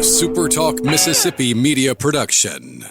SuperTalk Mississippi media production.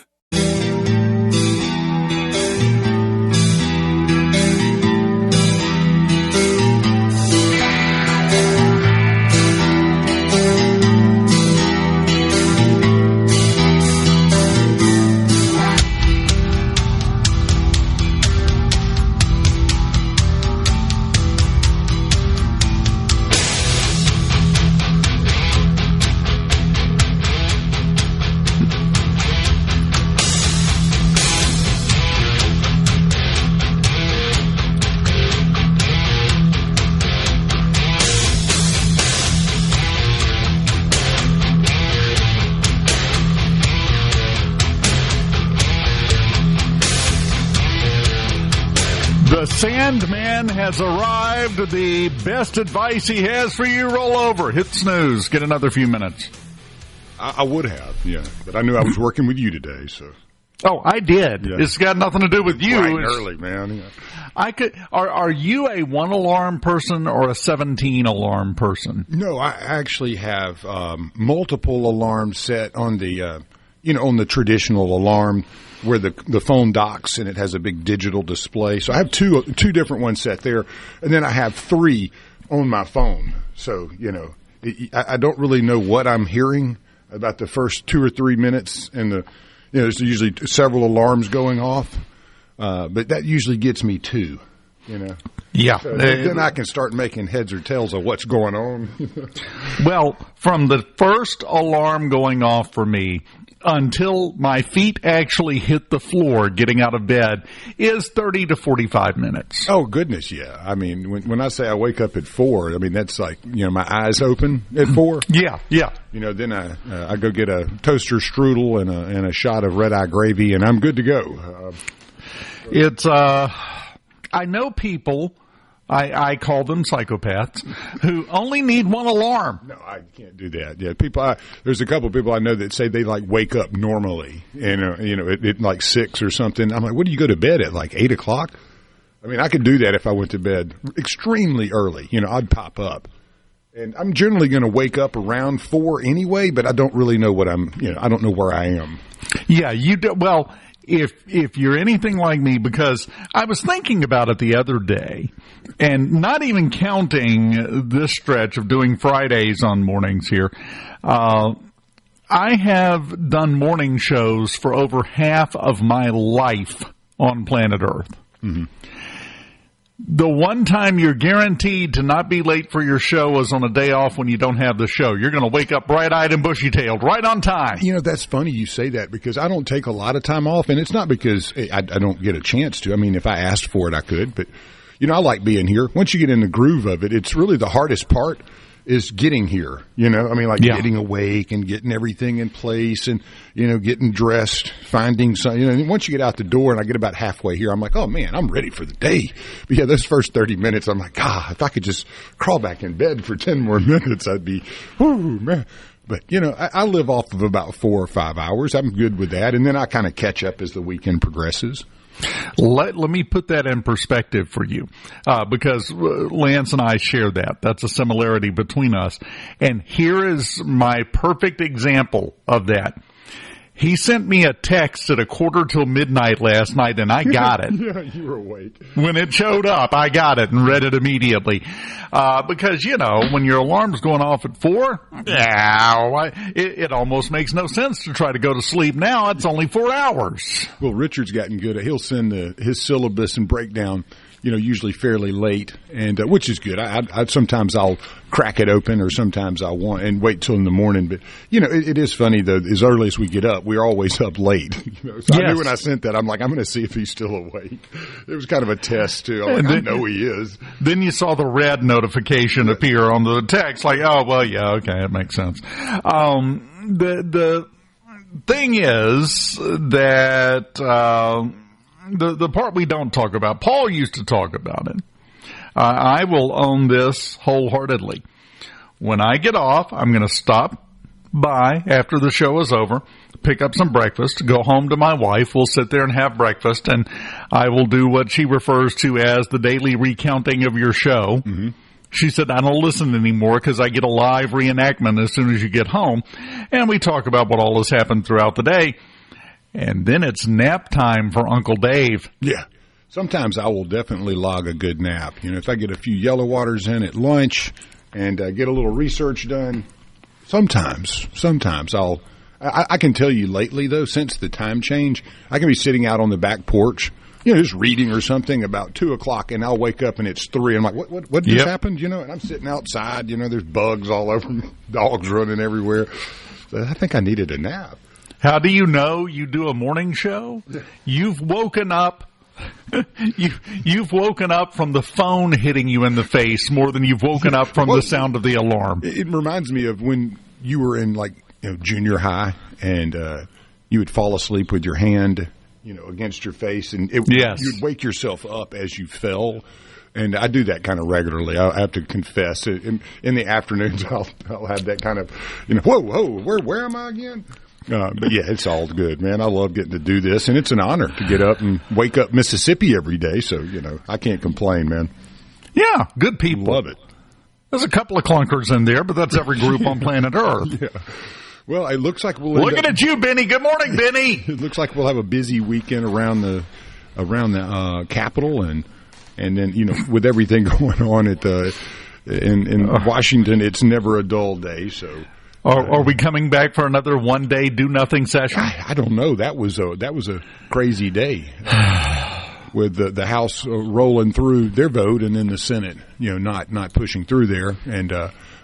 The Sandman has arrived. The best advice he has for you, roll over. Hit snooze. Get another few minutes. I would have, yeah. But I knew I was working with you today, so. Oh, I did. Yeah. It's got nothing to do with you. Bright and early, man. Yeah. I could. Are you a 1-alarm person or a 17-alarm person? No, I actually have multiple alarms set on the, on the traditional alarm where the phone docks and it has a big digital display. So I have two different ones set there, and then I have 3 on my phone. So, I don't really know what I'm hearing about the first 2 or 3 minutes, and there's usually several alarms going off, but that usually gets me 2, Yeah. So then I can start making heads or tails of what's going on. Well, from the first alarm going off for me until my feet actually hit the floor getting out of bed is 30 to 45 minutes. Oh, goodness, yeah. I mean, when I say I wake up at 4, I mean, that's like, my eyes open at 4. Yeah. Then I go get a toaster strudel and a shot of red-eye gravy, and I'm good to go. I know people, I call them psychopaths, who only need 1 alarm. No, I can't do that. Yeah, there's a couple of people I know that say they wake up normally, at like 6 or something. I'm like, what do you go to bed at, like 8 o'clock? I mean, I could do that if I went to bed extremely early. I'd pop up. And I'm generally going to wake up around 4 anyway, but I don't really know I don't know where I am. Yeah, you do. Well, if you're anything like me, because I was thinking about it the other day, and not even counting this stretch of doing Fridays on mornings here, I have done morning shows for over half of my life on planet Earth. Mm-hmm. The one time you're guaranteed to not be late for your show is on a day off when you don't have the show. You're going to wake up bright-eyed and bushy-tailed, right on time. That's funny you say that, because I don't take a lot of time off, and it's not because I don't get a chance to. I mean, if I asked for it, I could, but, I like being here. Once you get in the groove of it, it's really the hardest part is getting here, getting awake and getting everything in place and, getting dressed, finding something, and once you get out the door and I get about halfway here, I'm like, oh man, I'm ready for the day. But yeah, those first 30 minutes, I'm like, God, if I could just crawl back in bed for 10 more minutes, I'd be, whoo, man. But, I live off of about 4 or 5 hours. I'm good with that. And then I kind of catch up as the weekend progresses. Let me put that in perspective for you, because Lance and I share that. That's a similarity between us. And here is my perfect example of that. He sent me a text at midnight last night, and I got it. Yeah, you were awake. When it showed up, I got it and read it immediately. Because, when your alarm's going off at 4, it almost makes no sense to try to go to sleep now. It's only 4 hours. Well, Richard's gotten good at, he'll send his syllabus and breakdown, usually fairly late, and which is good. I sometimes I'll crack it open, or sometimes I want and wait till in the morning. But it is funny though. As early as we get up, we're always up late. So yes. I knew when I sent that, I'm like, I'm going to see if he's still awake. It was kind of a test too. I'm like, I know he is. Then you saw the red notification appear on the text, like, oh well, yeah, okay, it makes sense. The thing is that. The part we don't talk about, Paul used to talk about it. I will own this wholeheartedly. When I get off, I'm going to stop by after the show is over, pick up some breakfast, go home to my wife. We'll sit there and have breakfast, and I will do what she refers to as the daily recounting of your show. Mm-hmm. She said, I don't listen anymore because I get a live reenactment as soon as you get home. And we talk about what all has happened throughout the day. And then it's nap time for Uncle Dave. Yeah. Sometimes I will definitely log a good nap. If I get a few yellow waters in at lunch and get a little research done, sometimes I can tell you lately, though, since the time change, I can be sitting out on the back porch, just reading or something about 2 o'clock, and I'll wake up and it's 3. I'm like, what just happened? And I'm sitting outside, there's bugs all over me, dogs running everywhere. So I think I needed a nap. How do you know you do a morning show? You've woken up. You've woken up from the phone hitting you in the face more than you've woken up from the sound of the alarm. It reminds me of when you were in junior high and you would fall asleep with your hand against your face, and you'd wake yourself up as you fell. And I do that kind of regularly. I have to confess. In the afternoons, I'll have that kind of, whoa, where am I again? But yeah, it's all good, man. I love getting to do this, and it's an honor to get up and wake up Mississippi every day. So, I can't complain, man. Yeah, good people. Love it. There's a couple of clunkers in there, but that's every group on planet Earth. Yeah. Well, it looks like we'll looking at you, Benny. Good morning, Benny. It looks like we'll have a busy weekend around the Capitol, and then with everything going on in Washington, it's never a dull day. So. Are we coming back for another one-day do-nothing session? I don't know. That was a crazy day with the House rolling through their vote and then the Senate, not pushing through there. And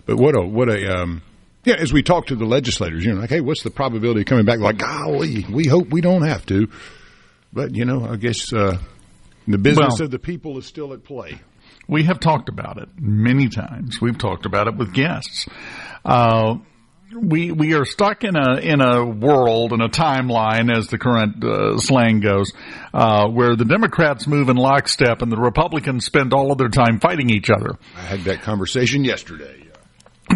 but what a as we talk to the legislators, hey, what's the probability of coming back? Like, golly, we hope we don't have to. But I guess the business of the people is still at play. We have talked about it many times. We've talked about it with guests. We are stuck in a world, in a timeline, as the current slang goes, where the Democrats move in lockstep and the Republicans spend all of their time fighting each other. I had that conversation yesterday.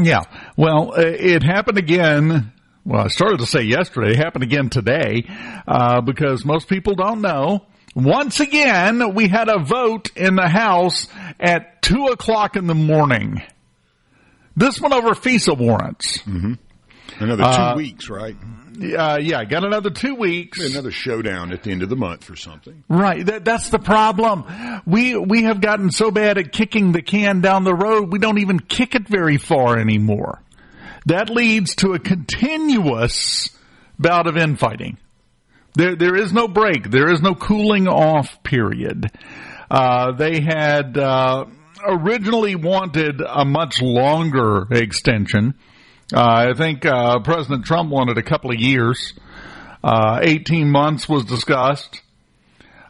Yeah. Well, it happened again. Well, I started to say yesterday. It happened again today, because most people don't know. Once again, we had a vote in the House at 2 o'clock in the morning. This one over FISA warrants. Mm-hmm. Another 2 weeks, right? Yeah, got another 2 weeks. Another showdown at the end of the month or something. Right. That's the problem. We have gotten so bad at kicking the can down the road, we don't even kick it very far anymore. That leads to a continuous bout of infighting. There is no break. There is no cooling off period. They had originally wanted a much longer extension. I think President Trump wanted a couple of years. 18 months was discussed.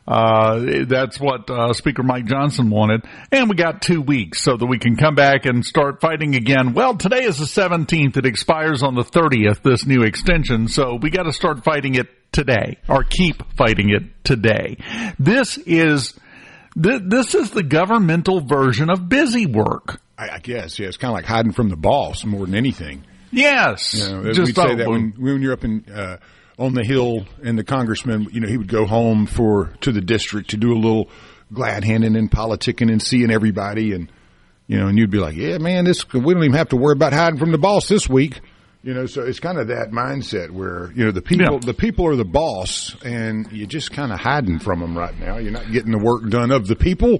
That's what Speaker Mike Johnson wanted. And we got 2 weeks so that we can come back and start fighting again. Well, today is the 17th. It expires on the 30th, this new extension. So we got to start fighting it today, or keep fighting it today. This is the governmental version of busy work. I guess, yeah. It's kind of like hiding from the boss more than anything. Yes. We'd say that when you're up in on the Hill, and the congressman, he would go home to the district to do a little glad handing and politicking and seeing everybody, and and you'd be like, yeah, man, we don't even have to worry about hiding from the boss this week. So it's kind of that mindset where, the people are the boss, and you're just kind of hiding from them right now. You're not getting the work done of the people.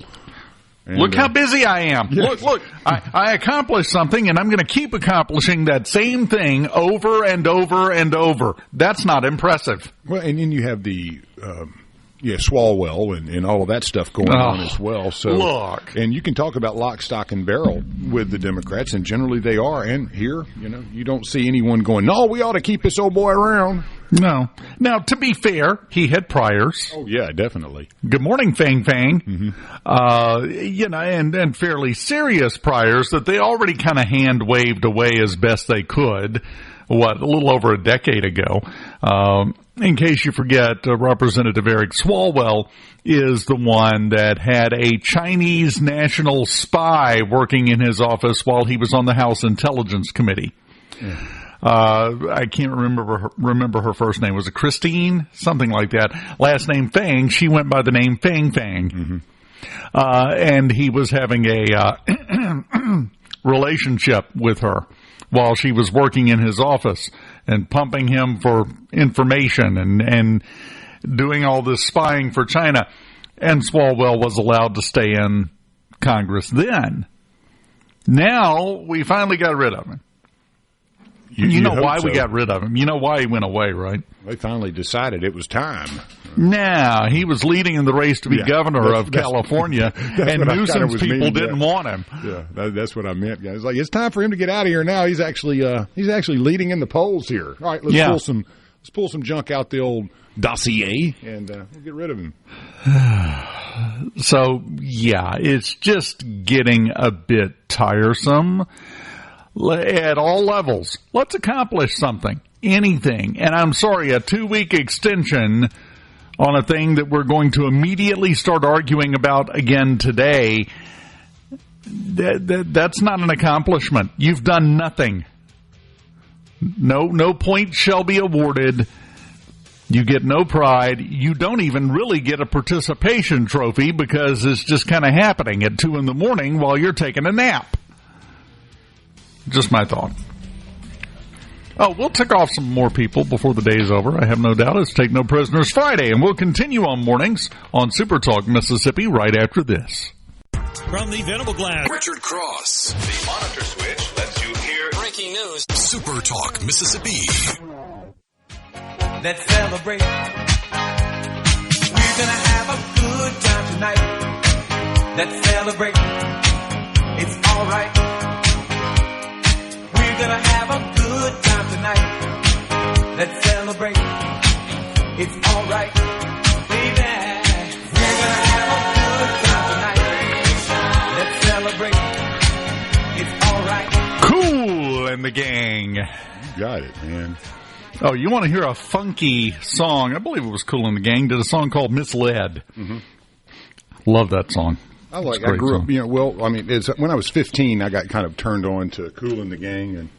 And, look how busy I am. Yeah. Look, I accomplished something, and I'm going to keep accomplishing that same thing over and over and over. That's not impressive. Well, and then you have the Swalwell and all of that stuff going on as well. So look. And you can talk about lock, stock, and barrel with the Democrats, and generally they are. And here, you don't see anyone going, no, we ought to keep this old boy around. No. Now, to be fair, he had priors. Oh, yeah, definitely. Good morning, Fang Fang. Mm-hmm. And fairly serious priors that they already kind of hand-waved away as best they could, a little over a decade ago. In case you forget, Representative Eric Swalwell is the one that had a Chinese national spy working in his office while he was on the House Intelligence Committee. Yeah. I can't remember her first name. Was it Christine? Something like that. Last name Fang. She went by the name Fang Fang. Mm-hmm. and he was having a relationship with her while she was working in his office and pumping him for information and doing all this spying for China. And Swalwell was allowed to stay in Congress then. Now we finally got rid of him. You know why we got rid of him. You know why he went away, right? They finally decided it was time. Nah, he was leading in the race to be governor of California, and Newsom's people didn't want him. Yeah, that's what I meant, guys. Like, it's time for him to get out of here now. He's actually leading in the polls here. All right, let's pull some junk out the old dossier, and we'll get rid of him. So, yeah, it's just getting a bit tiresome at all levels. Let's accomplish something, anything. And I'm sorry, a 2-week extension on a thing that we're going to immediately start arguing about again today, that's not an accomplishment. You've done nothing. No point shall be awarded. You get no pride. You don't even really get a participation trophy because it's just kind of happening at 2 a.m. while you're taking a nap. Just my thought. Oh, we'll tick off some more people before the day is over. I have no doubt. It's Take No Prisoners Friday, and we'll continue on mornings on SuperTalk Mississippi right after this. From the Venable Glass, Richard Cross. The monitor switch lets you hear Breaking news. SuperTalk Mississippi. Let's celebrate. We're gonna have a good time tonight. Let's celebrate. It's alright. We're gonna have a good time tonight. Let's celebrate. It's alright, baby. We're gonna have a good time tonight. Let's celebrate. It's alright. Cool and the gang. You got it, man. Oh, you want to hear a funky song? I believe it was Cool and the Gang did a song called Misled. Mm-hmm. Love that song. I grew up, when I was 15, I got kind of turned on to Kool and the Gang and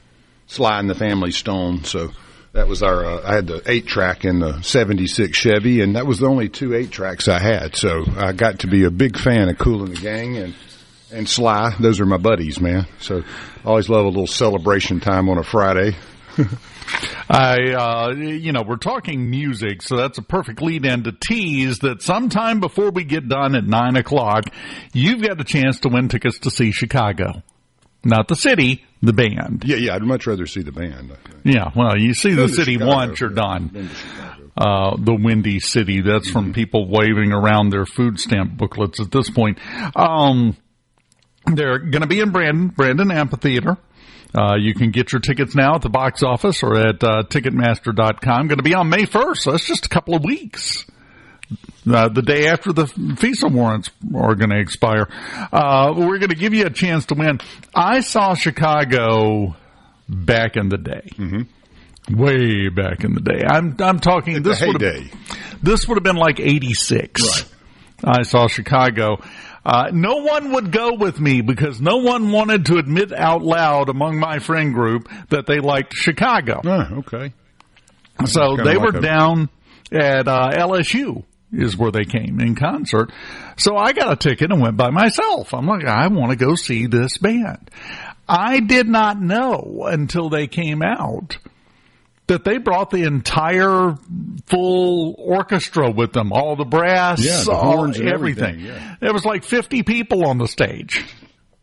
Sly and the Family Stone. So that was I had the 8-track in the 76 Chevy, and that was the only 2 8-tracks I had. So I got to be a big fan of Kool and the Gang and Sly. Those are my buddies, man. So I always love a little celebration time on a Friday. We're talking music, so that's a perfect lead-in to tease that sometime before we get done at 9 o'clock, you've got a chance to win tickets to see Chicago. Not the city, the band. Yeah, I'd much rather see the band. Yeah, well, you see the city once, you're done. The Windy City, that's from people waving around their food stamp booklets at this point. They're going to be in Brandon Amphitheater. You can get your tickets now at the box office or at Ticketmaster.com. Going to be on May 1st, so that's just a couple of weeks. The day after the FISA warrants are going to expire. We're going to give you a chance to win. I saw Chicago back in the day. Mm-hmm. Way back in the day. I'm talking this would have been like 86. Right. I saw Chicago. No one would go with me because no one wanted to admit out loud among my friend group that they liked Chicago. Oh, okay. So they were down at LSU is where they came in concert. So I got a ticket and went by myself. I'm like, I want to go see this band. I did not know until they came out that they brought the entire full orchestra with them, all the brass, the horns and everything. Yeah. There was like 50 people on the stage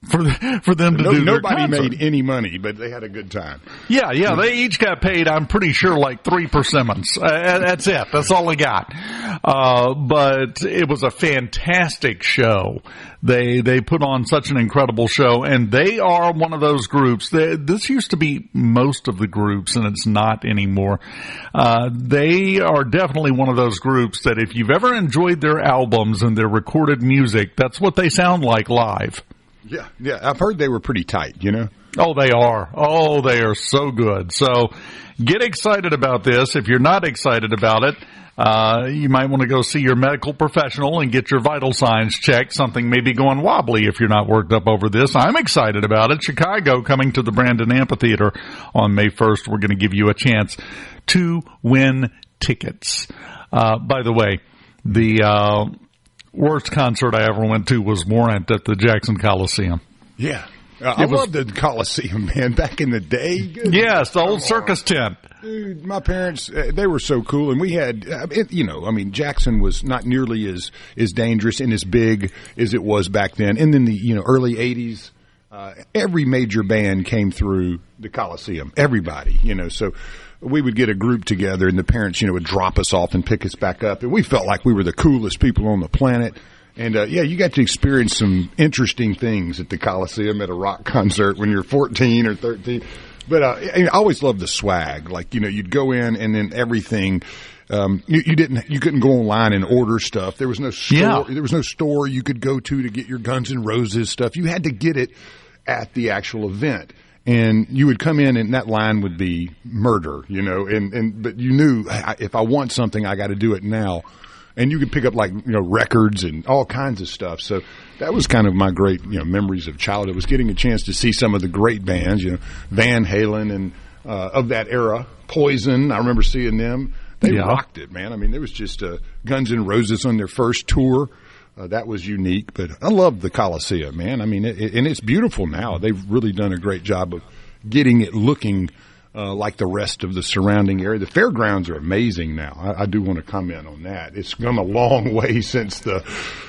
for them to do their concert. Nobody made any money, but they had a good time. Yeah, they each got paid, I'm pretty sure, like 3 persimmons. That's it. That's all they got. But it was a fantastic show. They put on such an incredible show, and they are one of those groups. This used to be most of the groups, and it's not anymore. They are definitely one of those groups that if you've ever enjoyed their albums and their recorded music, that's what they sound like live. Yeah. I've heard they were pretty tight, you know? Oh, they are. Oh, they are so good. So get excited about this. If you're not excited about it, you might want to go see your medical professional and get your vital signs checked. Something may be going wobbly if you're not worked up over this. I'm excited about it. Chicago coming to the Brandon Amphitheater on May 1st. We're going to give you a chance to win tickets. By the way, the worst concert I ever went to was Warrant at the Jackson Coliseum. Yeah. I loved the Coliseum, man, back in the day. Yes, the old circus tent. Dude, my parents, they were so cool, and we had, Jackson was not nearly as dangerous and as big as it was back then. And then the, early 80s, every major band came through the Coliseum. Everybody, so we would get a group together, and the parents, would drop us off and pick us back up. And we felt like we were the coolest people on the planet. And, you got to experience some interesting things at the Coliseum at a rock concert when you're 14 or 13. But I always loved the swag. Like, you'd go in and then everything, you couldn't go online and order stuff. There was no store. Yeah. There was no store you could go to get your Guns N' Roses stuff. You had to get it at the actual event. And you would come in and that line would be murder, but you knew if I want something, I got to do it now. And you could pick up records and all kinds of stuff. So that was kind of my great, memories of childhood, was getting a chance to see some of the great bands, Van Halen and, of that era, Poison. I remember seeing them. They rocked it, man. I mean, there was just, Guns N' Roses on their first tour. That was unique, but I love the Coliseum, man. I mean, and it's beautiful now. They've really done a great job of getting it looking like the rest of the surrounding area. The fairgrounds are amazing now. I do want to comment on that. It's come a long way since the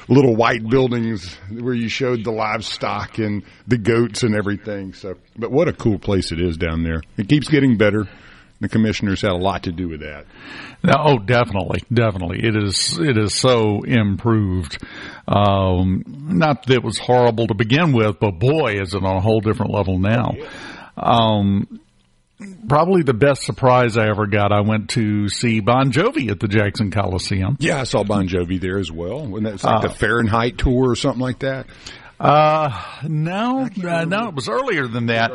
little white buildings where you showed the livestock and the goats and everything. So, but what a cool place it is down there. It keeps getting better. The commissioners had a lot to do with that. Oh, definitely. It is so improved. Not that it was horrible to begin with, but boy, is it on a whole different level now. Probably the best surprise I ever got, I went to see Bon Jovi at the Jackson Coliseum. Yeah, I saw Bon Jovi there as well. Wasn't that like the Fahrenheit tour or something like that? No, it was earlier than that.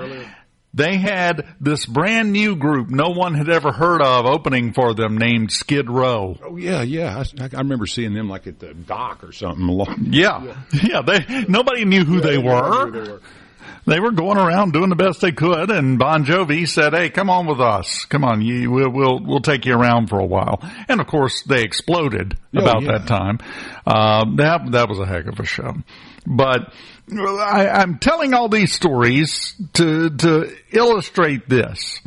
They had this brand new group no one had ever heard of opening for them named Skid Row. Oh, yeah. I remember seeing them like at the dock or something. Yeah. Nobody knew who they were. They were going around doing the best they could, and Bon Jovi said, "Hey, come on with us. Come on, we'll take you around for a while." And of course, they exploded that time. That was a heck of a show. But I'm telling all these stories to illustrate this.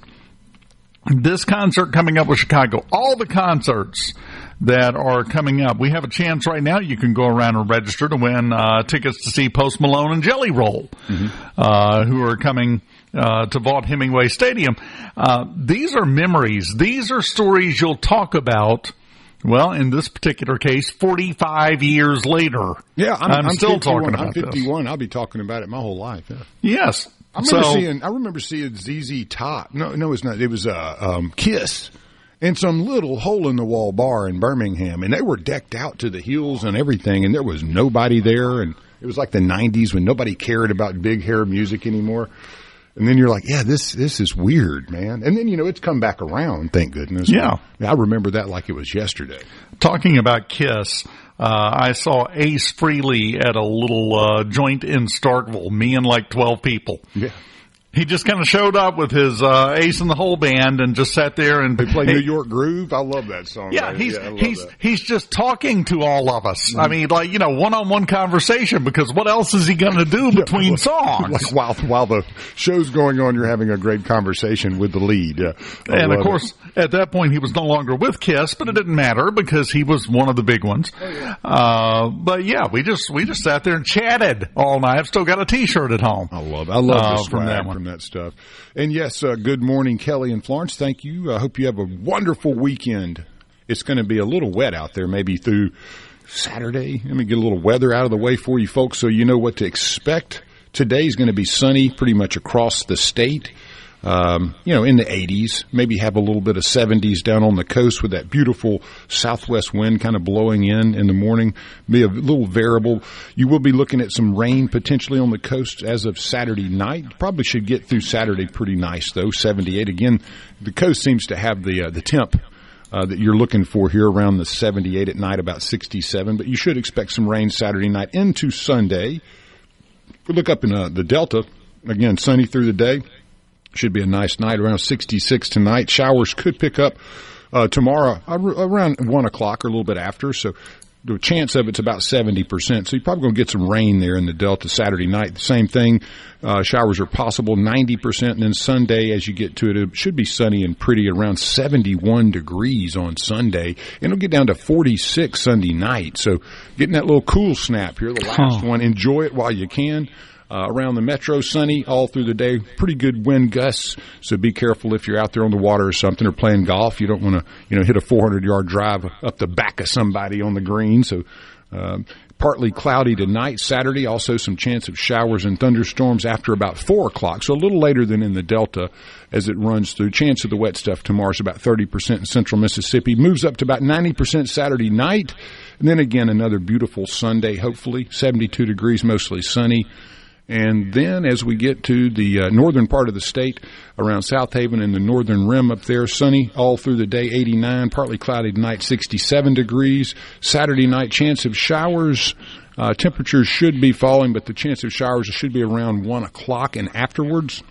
This concert coming up with Chicago, all the concerts that are coming up. We have a chance right now. You can go around and register to win tickets to see Post Malone and Jelly Roll, who are coming to Vaught Hemingway Stadium. These are memories. These are stories you'll talk about. Well, in this particular case, 45 years later. Yeah, I'm still 51, talking about I'm 51. This. I'll be talking about it my whole life. Yeah. Yes. I remember seeing ZZ Top. No, it's not. It was Kiss. In some little hole-in-the-wall bar in Birmingham, and they were decked out to the heels and everything, and there was nobody there, and it was like the 90s when nobody cared about big hair music anymore. And then you're like, yeah, this is weird, man. And then, it's come back around, thank goodness. Yeah. I remember that like it was yesterday. Talking about Kiss, I saw Ace Frehley at a little joint in Starkville, me and like 12 people. Yeah. He just kind of showed up with his Ace in the Hole band and just sat there and they play New York Groove. I love that song. Yeah, he's just talking to all of us. I mean, like, one-on-one conversation, because what else is he going to do between songs? Like while the show's going on, you're having a great conversation with the lead. Yeah, and of course, at that point, he was no longer with Kiss, but it didn't matter because he was one of the big ones. Oh, yeah. But yeah, we just sat there and chatted all night. I've still got a T-shirt at home. I love the swag from that one. From that stuff. And yes, good morning, Kelly and Florence. Thank you. I hope you have a wonderful weekend. It's going to be a little wet out there, maybe through Saturday. Let me get a little weather out of the way for you folks so you know what to expect. Today's going to be sunny pretty much across the state. In the 80s, maybe have a little bit of 70s down on the coast with that beautiful southwest wind kind of blowing in the morning. Be a little variable. You will be looking at some rain potentially on the coast as of Saturday night. Probably should get through Saturday pretty nice though, 78. Again, the coast seems to have the temp that you're looking for here around the 78 at night, about 67. But you should expect some rain Saturday night into Sunday. We look up in the Delta, again, sunny through the day. Should be a nice night, around 66 tonight. Showers could pick up tomorrow around 1 o'clock or a little bit after. So the chance of it's about 70%. So you're probably going to get some rain there in the Delta Saturday night. The same thing. Showers are possible, 90%. And then Sunday, as you get to it, it should be sunny and pretty, around 71 degrees on Sunday. And it'll get down to 46 Sunday night. So getting that little cool snap here, the last one. Enjoy it while you can. Around the metro, sunny all through the day. Pretty good wind gusts, so be careful if you're out there on the water or something or playing golf. You don't want to, hit a 400-yard drive up the back of somebody on the green. So partly cloudy tonight, Saturday. Also some chance of showers and thunderstorms after about 4 o'clock, so a little later than in the Delta as it runs through. Chance of the wet stuff tomorrow is about 30% in central Mississippi. Moves up to about 90% Saturday night. And then again, another beautiful Sunday, hopefully. 72 degrees, mostly sunny. And then as we get to the northern part of the state, around South Haven and the northern rim up there, sunny all through the day, 89, partly cloudy tonight, 67 degrees. Saturday night, chance of showers. Temperatures should be falling, but the chance of showers should be around 1 o'clock and afterwards.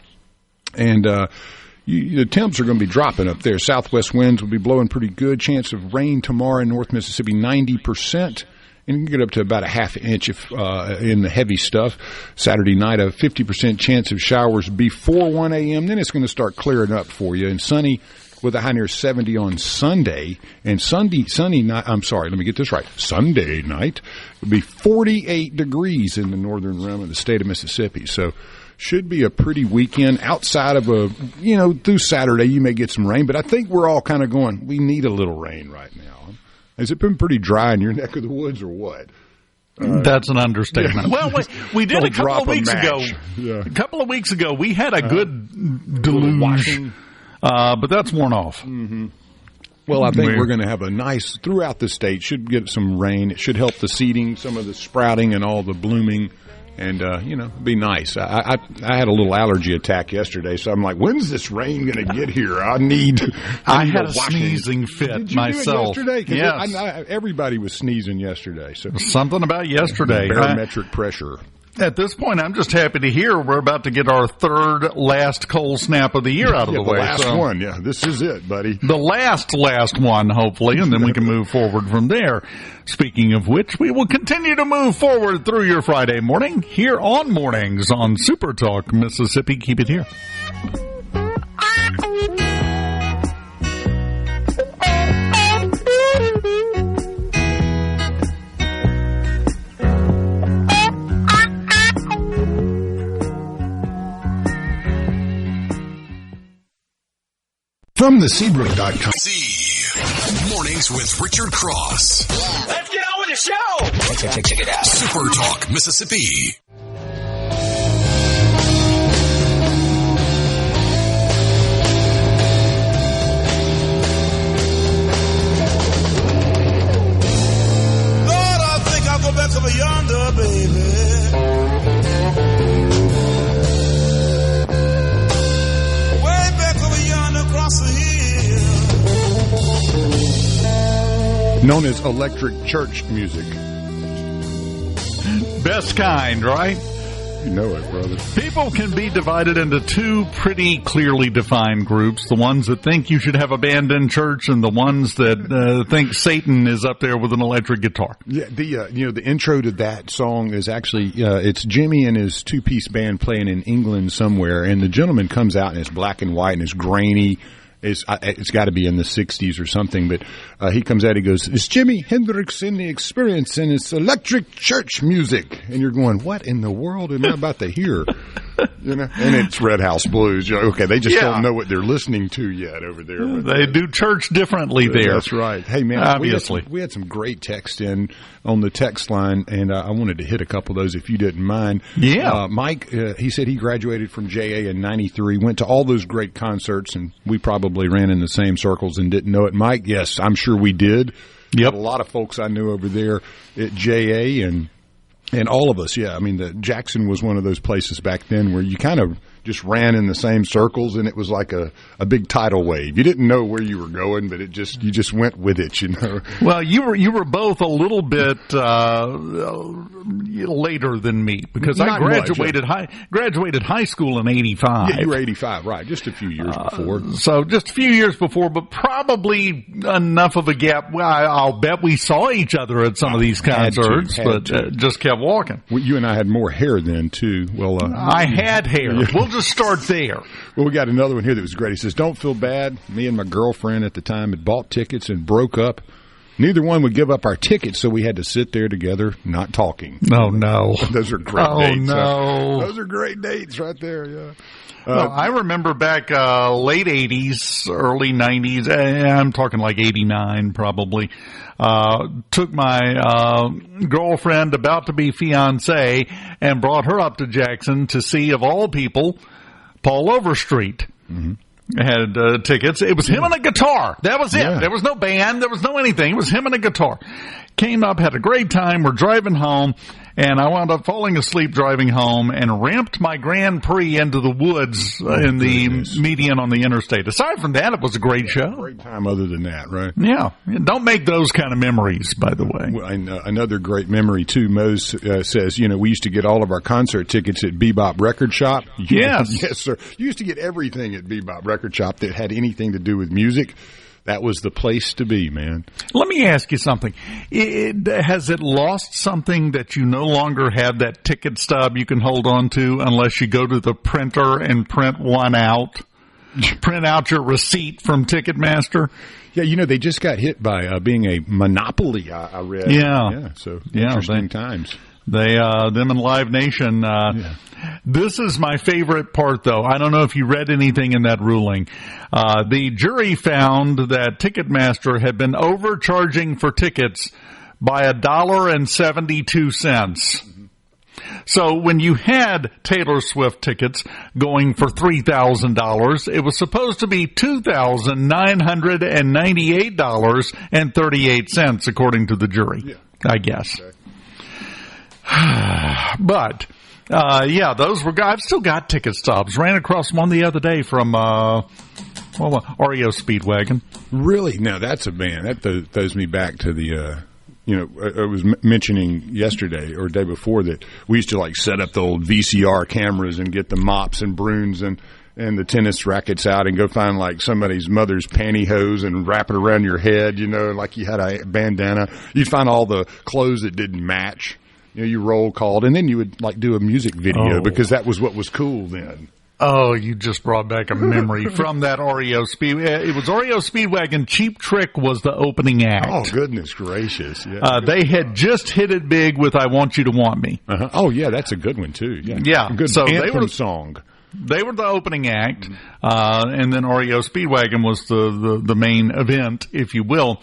And the temps are going to be dropping up there. Southwest winds will be blowing pretty good. Chance of rain tomorrow in North Mississippi, 90%. And you can get up to about a half inch in the heavy stuff. Saturday night, a 50% chance of showers before 1 a.m. Then it's going to start clearing up for you. And sunny with a high near 70 on Sunday. And Sunday night, let me get this right. Sunday night will be 48 degrees in the northern rim of the state of Mississippi. So should be a pretty weekend outside of through Saturday you may get some rain. But I think we're all kind of going, we need a little rain right now. Has it been pretty dry in your neck of the woods or what? That's an understatement. Yeah. Well, we did a couple of weeks ago. Yeah. A couple of weeks ago, we had a good deluge, but that's worn off. Mm-hmm. Well, I think we're going to have a nice, throughout the state, should get some rain. It should help the seeding, some of the sprouting and all the blooming. And, be nice. I had a little allergy attack yesterday, so I'm like, when's this rain going to get here? I had a sneezing fit Did you myself. Do it yesterday? Yes. Everybody was sneezing yesterday. So something about yesterday. Barometric pressure. At this point, I'm just happy to hear we're about to get our third last cold snap of the year out of the way. The last one, yeah. This is it, buddy. The last one, hopefully, and then we can move forward from there. Speaking of which, we will continue to move forward through your Friday morning here on Mornings on SuperTalk Mississippi. Keep it here. From the Seabrook.com. Mornings with Richard Cross. Let's get on with the show. Check it out. Super Talk, Mississippi. Lord, I think I'll go back over yonder, baby. Known as electric church music. Best kind, right? You know it, brother. People can be divided into two pretty clearly defined groups. The ones that think you should have a band in church and the ones that think Satan is up there with an electric guitar. Yeah, the intro to that song is actually, it's Jimmy and his two-piece band playing in England somewhere, and the gentleman comes out and it's black and white and it's grainy. It's got to be in the 60s or something, but he comes out, he goes, it's Jimi Hendrix in the Experience, and it's electric church music. And you're going, what in the world am I about to hear? And it's Red House Blues. Okay, they just don't know what they're listening to yet over there. They do church differently there. That's right. Hey, man, obviously. We had some great text in on the text line, and I wanted to hit a couple of those if you didn't mind. Yeah. Mike, he said he graduated from JA in 93, went to all those great concerts, and we probably ran in the same circles and didn't know it. Mike, yes, I'm sure we did. Yep. A lot of folks I knew over there at JA and all of us, yeah. I mean, Jackson was one of those places back then where you kind of just ran in the same circles, and it was like a big tidal wave. You didn't know where you were going, but you just went with it, you know. Well, you were both a little bit later than me, because I graduated high school in 85. Yeah, you were 85, right? Just a few years before. So just a few years before, but probably enough of a gap. Well, I'll bet we saw each other at some of these concerts, but just kept walking. Well, you and I had more hair then too. Well, I had hair. Yeah. We'll just start there. Well, we got another one here that was great. He says, "Don't feel bad. Me and my girlfriend at the time had bought tickets and broke up. Neither one would give up our tickets, so we had to sit there together, not talking." Oh, no. Those are great dates. Oh, no. Those are great dates right there, yeah. Well, I remember back late 80s, early 90s, I'm talking like 89 probably, took my girlfriend, about to be fiancée, and brought her up to Jackson to see, of all people, Paul Overstreet. Mm-hmm. Had tickets. It was him and a guitar. That was it. Yeah. There was no band. There was no anything. It was him and a guitar. Came up, had a great time. We're driving home, and I wound up falling asleep driving home and ramped my Grand Prix into the woods in the median on the interstate. Aside from that, it was a great show. Great time other than that, right? Yeah. Don't make those kind of memories, by the way. Well, and, another great memory, too, Mose says, we used to get all of our concert tickets at Bebop Record Shop. Yes. Yes, sir. You used to get everything at Bebop Record Shop that had anything to do with music. That was the place to be, man. Let me ask you something. Has it lost something that you no longer have that ticket stub you can hold on to unless you go to the printer and print one out? Print out your receipt from Ticketmaster? Yeah, they just got hit by being a monopoly, I read. Yeah. So interesting times. Them and Live Nation. This is my favorite part, though. I don't know if you read anything in that ruling. The jury found that Ticketmaster had been overcharging for tickets by $1.72. So when you had Taylor Swift tickets going for $3,000, it was supposed to be $2,998.38, according to the jury, I guess. Okay. But, those were, I've still got ticket stubs. Ran across one the other day from, REO Speedwagon. Really? Now that's a band. That throws me back to the, I was mentioning yesterday or day before that we used to like set up the old VCR cameras and get the mops and brooms and the tennis rackets out and go find like somebody's mother's pantyhose and wrap it around your head, like you had a bandana. You'd find all the clothes that didn't match. You roll called, and then you would like do a music video because that was what was cool then. Oh, you just brought back a memory from that REO Speed. It was REO Speedwagon. Cheap Trick was the opening act. Oh, goodness gracious! Yeah, they had just hit it big with "I Want You to Want Me." Uh-huh. Oh, yeah, that's a good one too. Yeah. Good so anthem song. They were the opening act, and then REO Speedwagon was the main event, if you will.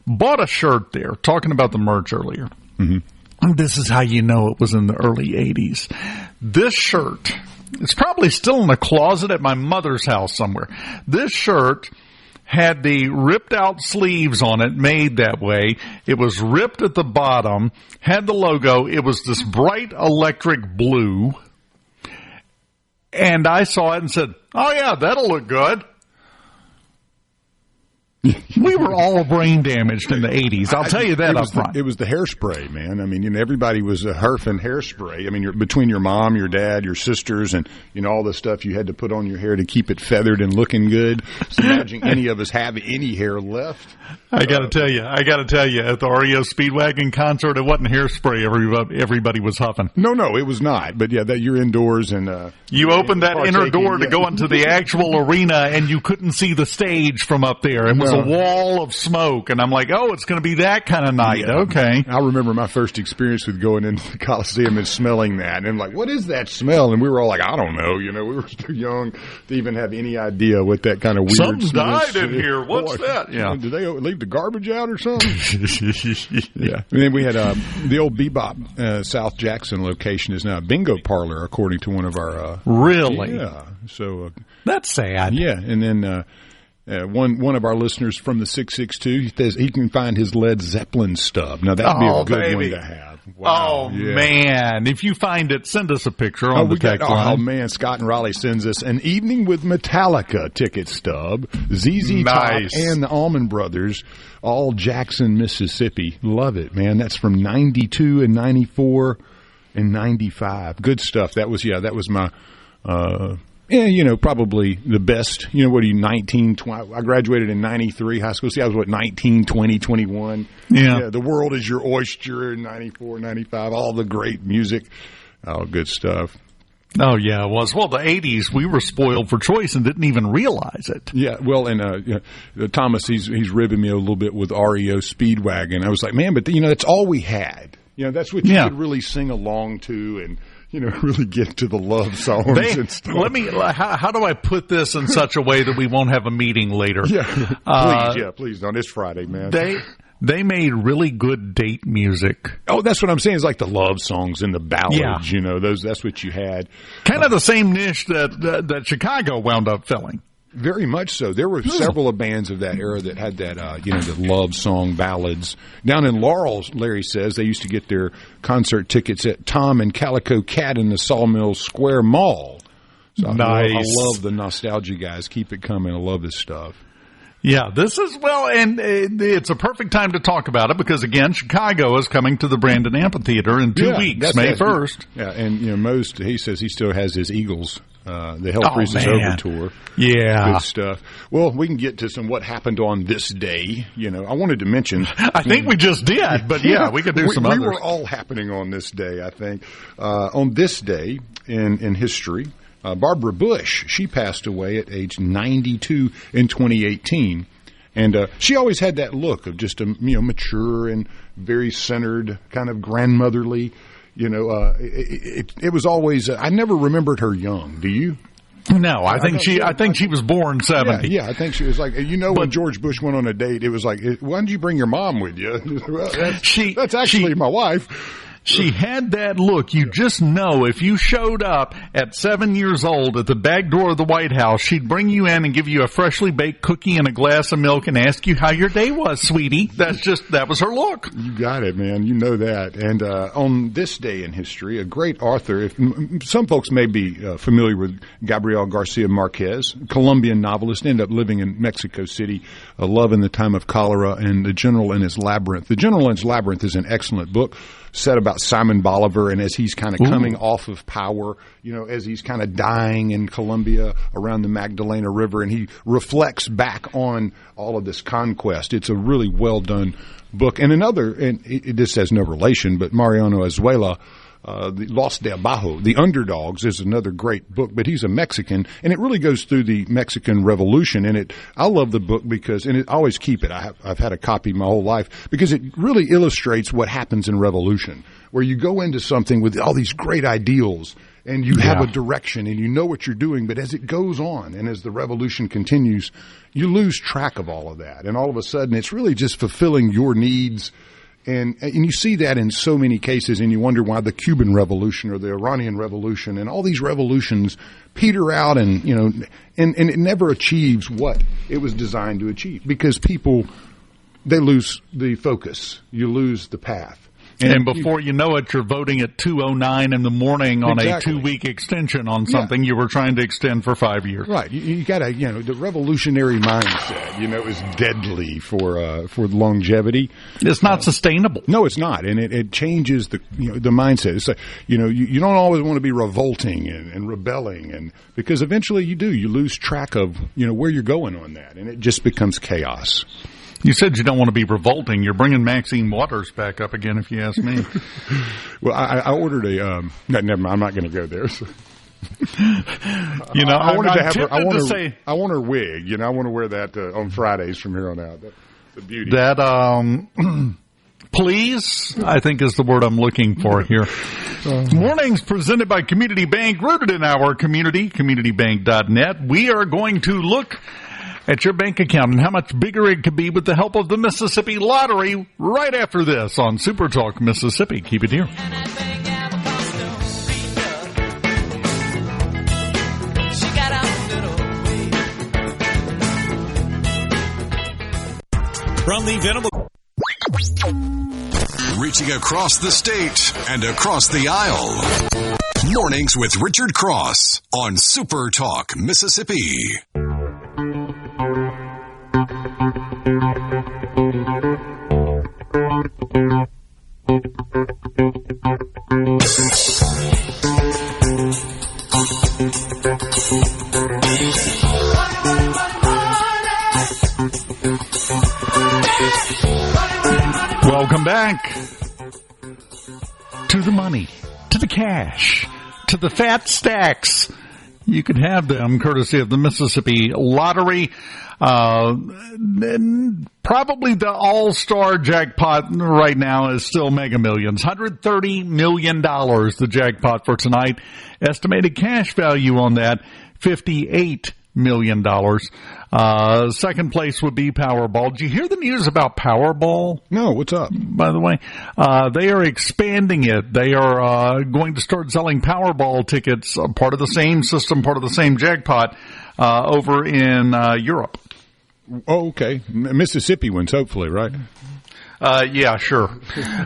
Bought a shirt there. Talking about the merch earlier. Mm-hmm. This is how you know it was in the early 80s. This shirt, it's probably still in a closet at my mother's house somewhere. This shirt had the ripped out sleeves on it, made that way. It was ripped at the bottom, had the logo. It was this bright electric blue. And I saw it and said, oh yeah, that'll look good. We were all brain damaged in the 80s. I'll tell you that up front. It was the hairspray, man. I mean, everybody was herfing hairspray. I mean, between your mom, your dad, your sisters, and, all the stuff you had to put on your hair to keep it feathered and looking good. So imagine any of us have any hair left. I got to tell you, at the REO Speedwagon concert, it wasn't hairspray everybody was huffing. No, it was not. But, that you're indoors and you opened that inner door to go into the actual arena, and you couldn't see the stage from up there. It was a wall of smoke, and I'm like, it's going to be that kind of night. Yeah. Okay. I remember my first experience with going into the Coliseum and smelling that, and like, what is that smell? And we were all like, I don't know. We were too young to even have any idea what that kind of weird Something smell died in here. What's that? Yeah. Did they leave the garbage out or something? Yeah. And then we had the old Bebop South Jackson location is now a bingo parlor, according to one of our really? Yeah. So that's sad. Yeah. And then One of our listeners from the 662, he says he can find his Led Zeppelin stub. Now, that'd be a good one to have. Wow. Man. If you find it, send us a picture on the text line. Oh, man. Scott and Raleigh sends us an Evening with Metallica ticket stub. ZZ Top and the Allman Brothers, all Jackson, Mississippi. Love it, man. That's from 92 and 94 and 95. Good stuff. That was my... probably the best. 19, 20. I graduated in 93 high school. See, I was, 19, 20, 21. Yeah. The World Is Your Oyster in 94, 95. All the great music. Oh, good stuff. Oh, yeah, it was. Well, the 80s, we were spoiled for choice and didn't even realize it. Yeah, well, and Thomas, he's ribbing me a little bit with REO Speedwagon. I was like, man, but, that's all we had. That's what you could really sing along to and, really get to the love songs and stuff. How do I put this in such a way that we won't have a meeting later? Please don't. It's Friday, man. They made really good date music. Oh, that's what I'm saying. It's like the love songs and the ballads, that's what you had. Kind of the same niche that Chicago wound up filling. Very much so. There were several bands of that era that had that, the love song ballads. Down in Laurel, Larry says, they used to get their concert tickets at Tom and Calico Cat in the Sawmill Square Mall. So nice. I love the nostalgia, guys. Keep it coming. I love this stuff. Yeah, this is, and it's a perfect time to talk about it because, again, Chicago is coming to the Brandon Amphitheater in 2 weeks, May 1st. Yeah, and, he says he still has his Eagles, the Hell Freezes Over tour. Yeah. Good stuff. Well, we can get to some what happened on this day. I wanted to mention. I think we just did, but we could do some others. We were all happening on this day, I think. On this day in history, Barbara Bush, she passed away at age 92 in 2018. And she always had that look of just a mature and very centered, kind of grandmotherly. It was always. I never remembered her young. Do you? No, I think she was born 70. Yeah, I think she was like. When George Bush went on a date, it was like, why didn't you bring your mom with you? Well, that's actually my wife. She had that look. You just know if you showed up at 7 years old at the back door of the White House, she'd bring you in and give you a freshly baked cookie and a glass of milk and ask you how your day was, sweetie. That was her look. You got it, man. You know that. And on this day in history, a great author, some folks may be familiar with Gabriel Garcia Marquez, Colombian novelist, ended up living in Mexico City, Love in the Time of Cholera, and The General and His Labyrinth. The General and His Labyrinth is an excellent book. Said about Simon Bolivar, and as he's kind of coming off of power, as he's kind of dying in Colombia around the Magdalena River, and he reflects back on all of this conquest. It's a really well done book. And this has no relation, but Mariano Azuela, the Los de Abajo, The Underdogs, is another great book, but he's a Mexican, and it really goes through the Mexican Revolution. And I love the book because, and I always keep it. I've had a copy my whole life because it really illustrates what happens in revolution, where you go into something with all these great ideals and you have a direction and you know what you're doing, but as it goes on and as the revolution continues, you lose track of all of that. And all of a sudden, it's really just fulfilling your needs. And you see that in so many cases, and you wonder why the Cuban Revolution or the Iranian Revolution and all these revolutions peter out and it never achieves what it was designed to achieve because people, they lose the focus. You lose the path. And before you know it, you're voting at 2:09 in the morning on a 2-week extension on something you were trying to extend for 5 years. Right. You got to, the revolutionary mindset, is deadly for longevity. It's not sustainable. No, it's not. And it changes the mindset. It's like, you don't always want to be revolting and rebelling, and because eventually you do. You lose track of, where you're going on that, and it just becomes chaos. You said you don't want to be revolting. You're bringing Maxine Waters back up again, if you ask me. Well, I ordered a. Never mind. I'm not going to go there. So. I wanted to have her. I want her wig. I want to wear that on Fridays from here on out. That's the beauty. That please, I think is the word I'm looking for here. Mornings presented by Community Bank, rooted in our community. CommunityBank.net. We are going to look at your bank account and how much bigger it could be with the help of the Mississippi Lottery right after this on SuperTalk Mississippi. Keep it here. From the Venable... Reaching across the state and across the aisle. Mornings with Richard Cross on SuperTalk, Mississippi. Welcome back to the money, to the cash, to the fat stacks. You can have them courtesy of the Mississippi Lottery. Probably the all-star jackpot right now is still Mega Millions. $130 million, the jackpot for tonight. Estimated cash value on that, $58 million. Second place would be Powerball. Did you hear the news about Powerball? No, what's up? By the way, they are expanding it. They are going to start selling Powerball tickets, part of the same system, part of the same jackpot, over in Europe. Oh, okay. Mississippi wins, hopefully, right? Yeah, sure.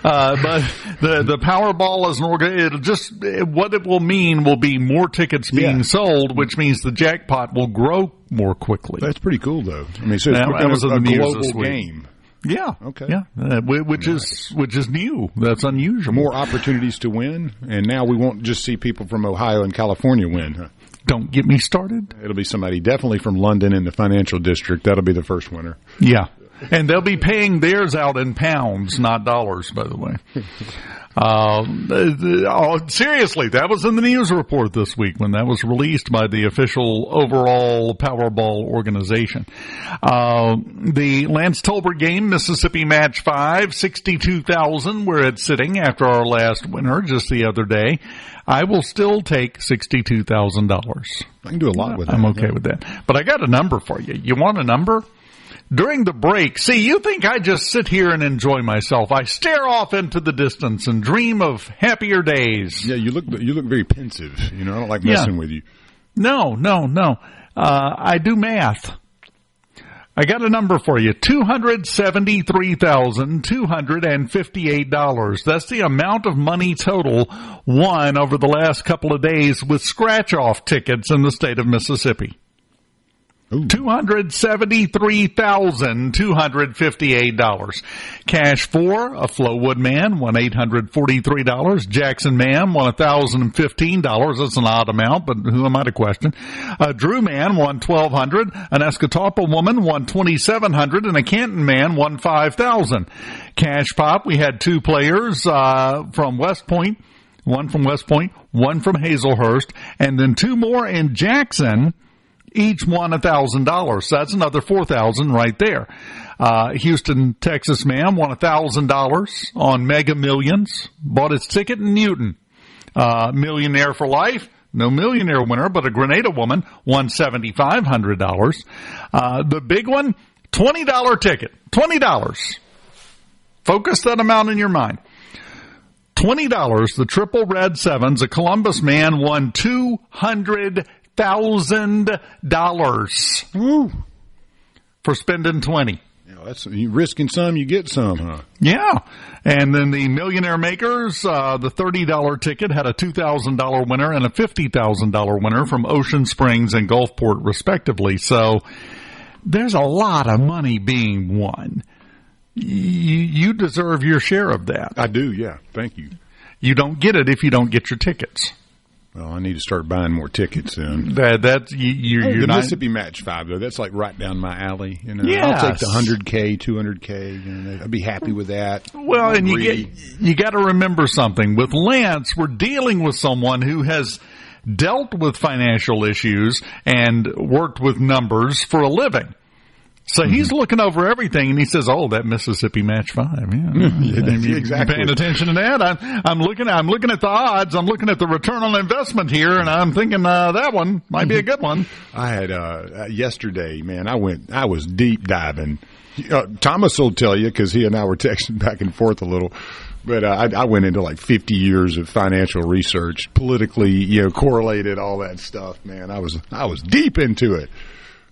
But the Powerball is what it will mean will be more tickets being sold, which means the jackpot will grow more quickly. That's pretty cool, though. I mean, so it's that was a global this week. game. Yeah. Okay. Yeah. Which is new. That's unusual. More opportunities to win, and now we won't just see people from Ohio and California win, huh? Don't get me started. It'll be somebody definitely from London in the financial district. That'll be the first winner. Yeah. And they'll be paying theirs out in pounds, not dollars, by the way. Seriously, that was in the news report this week when that was released by the official overall Powerball organization. The Lance Tolbert game, Mississippi Match 5, $62,000, where it's sitting after our last winner just the other day. I will still take $62,000. I can do a lot with that. I'm okay with that. But I got a number for you. You want a number? During the break, see, you think I just sit here and enjoy myself. I stare off into the distance and dream of happier days. Yeah, you look very pensive. You know, I don't like messing with you. No. I do math. I got a number for you, $273,258. That's the amount of money total won over the last couple of days with scratch-off tickets in the state of Mississippi. $273,258. Cash for a Flowwood man won $843. Jackson man won $1,015. That's an odd amount, but who am I to question? A Drew man won $1,200. An Escatawpa woman won $2,700, and a Canton man won $5,000. Cash pop, we had two players from West Point, one from West Point, one from Hazelhurst, and then two more in Jackson. Each won $1,000. So that's another $4,000 right there. Houston, Texas man won $1,000 on Mega Millions. Bought his ticket in Newton. Millionaire for life. No millionaire winner, but a Grenada woman won $7,500. The big one, $20 ticket. $20. Focus that amount in your mind. $20. The Triple Red Sevens. A Columbus man won $200,000 for spending 20. Yeah, that's you risking some, you get some, huh? Yeah. And then the Millionaire Makers, the $30 ticket had a $2,000 winner and a $50,000 winner from Ocean Springs and Gulfport, respectively. So there's a lot of money being won. You deserve your share of that. I do, yeah. Thank you. You don't get it if you don't get your tickets. Well, I need to start buying more tickets then. You're the not... Mississippi Match 5, though, that's like right down my alley. You know, yes. I'll take the $100K, $200K. You know, I'd be happy with that. Well, and you got to remember something. With Lance, we're dealing with someone who has dealt with financial issues and worked with numbers for a living. So he's looking over everything, and he says, "Oh, that Mississippi Match 5, yeah, exactly. Paying attention to that? I'm looking at the odds. I'm looking at the return on investment here, and I'm thinking that one might be a good one." I had yesterday, man. I was deep diving. Thomas will tell you because he and I were texting back and forth a little. But I went into like 50 years of financial research, politically, correlated all that stuff. Man, I was deep into it.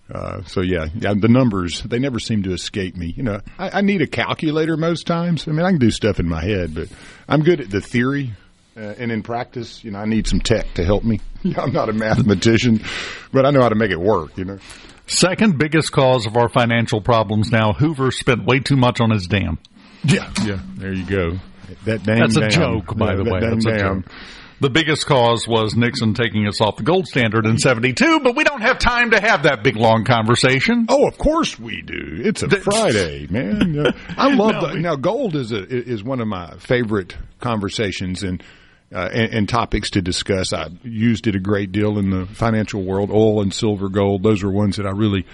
The numbers, they never seem to escape me. I need a calculator most times. I mean, I can do stuff in my head, but I'm good at the theory. And in practice, I need some tech to help me. I'm not a mathematician, but I know how to make it work, Second biggest cause of our financial problems now, Hoover spent way too much on his dam. Yeah, there you go. That's a joke, by the way. That's a joke. The biggest cause was Nixon taking us off the gold standard in 72, but we don't have time to have that big, long conversation. Oh, of course we do. It's a Friday, man. I love Now, gold is one of my favorite conversations and topics to discuss. I used it a great deal in the financial world. Oil and silver, gold, those are ones that I really,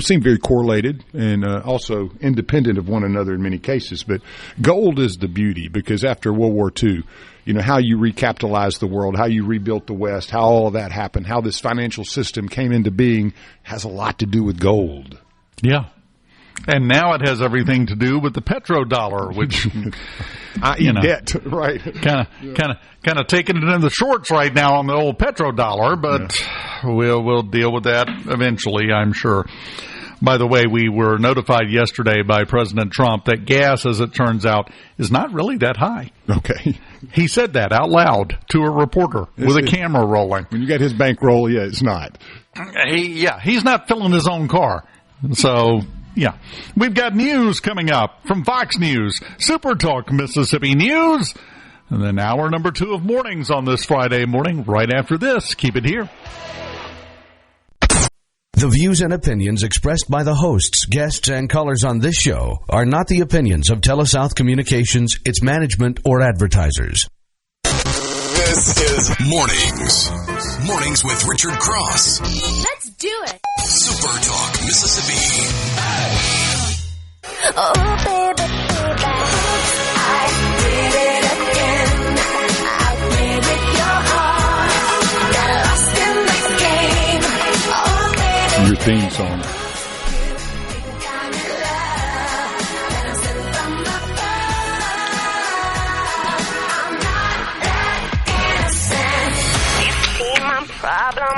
seem very correlated and also independent of one another in many cases. But gold is the beauty because after World War II, how you recapitalized the world, how you rebuilt the West, how all of that happened, how this financial system came into being has a lot to do with gold. Yeah. And now it has everything to do with the petrodollar, which debt, right? Kind of taking it in the shorts right now on the old petrodollar, but we'll deal with that eventually, I'm sure. By the way, we were notified yesterday by President Trump that gas, as it turns out, is not really that high. Okay. He said that out loud to a reporter with a camera rolling. When you got his bankroll, it's not. He's not filling his own car. So, we've got news coming up from Fox News, SuperTalk Mississippi News, and then hour number 2 of mornings on this Friday morning right after this. Keep it here. The views and opinions expressed by the hosts, guests, and callers on this show are not the opinions of TeleSouth Communications, its management, or advertisers. This is Mornings with Richard Cross. Let's do it. Super Talk, Mississippi. Oh, baby, I did it again. I played with your heart. Got lost in this game. Oh, baby. Your theme song.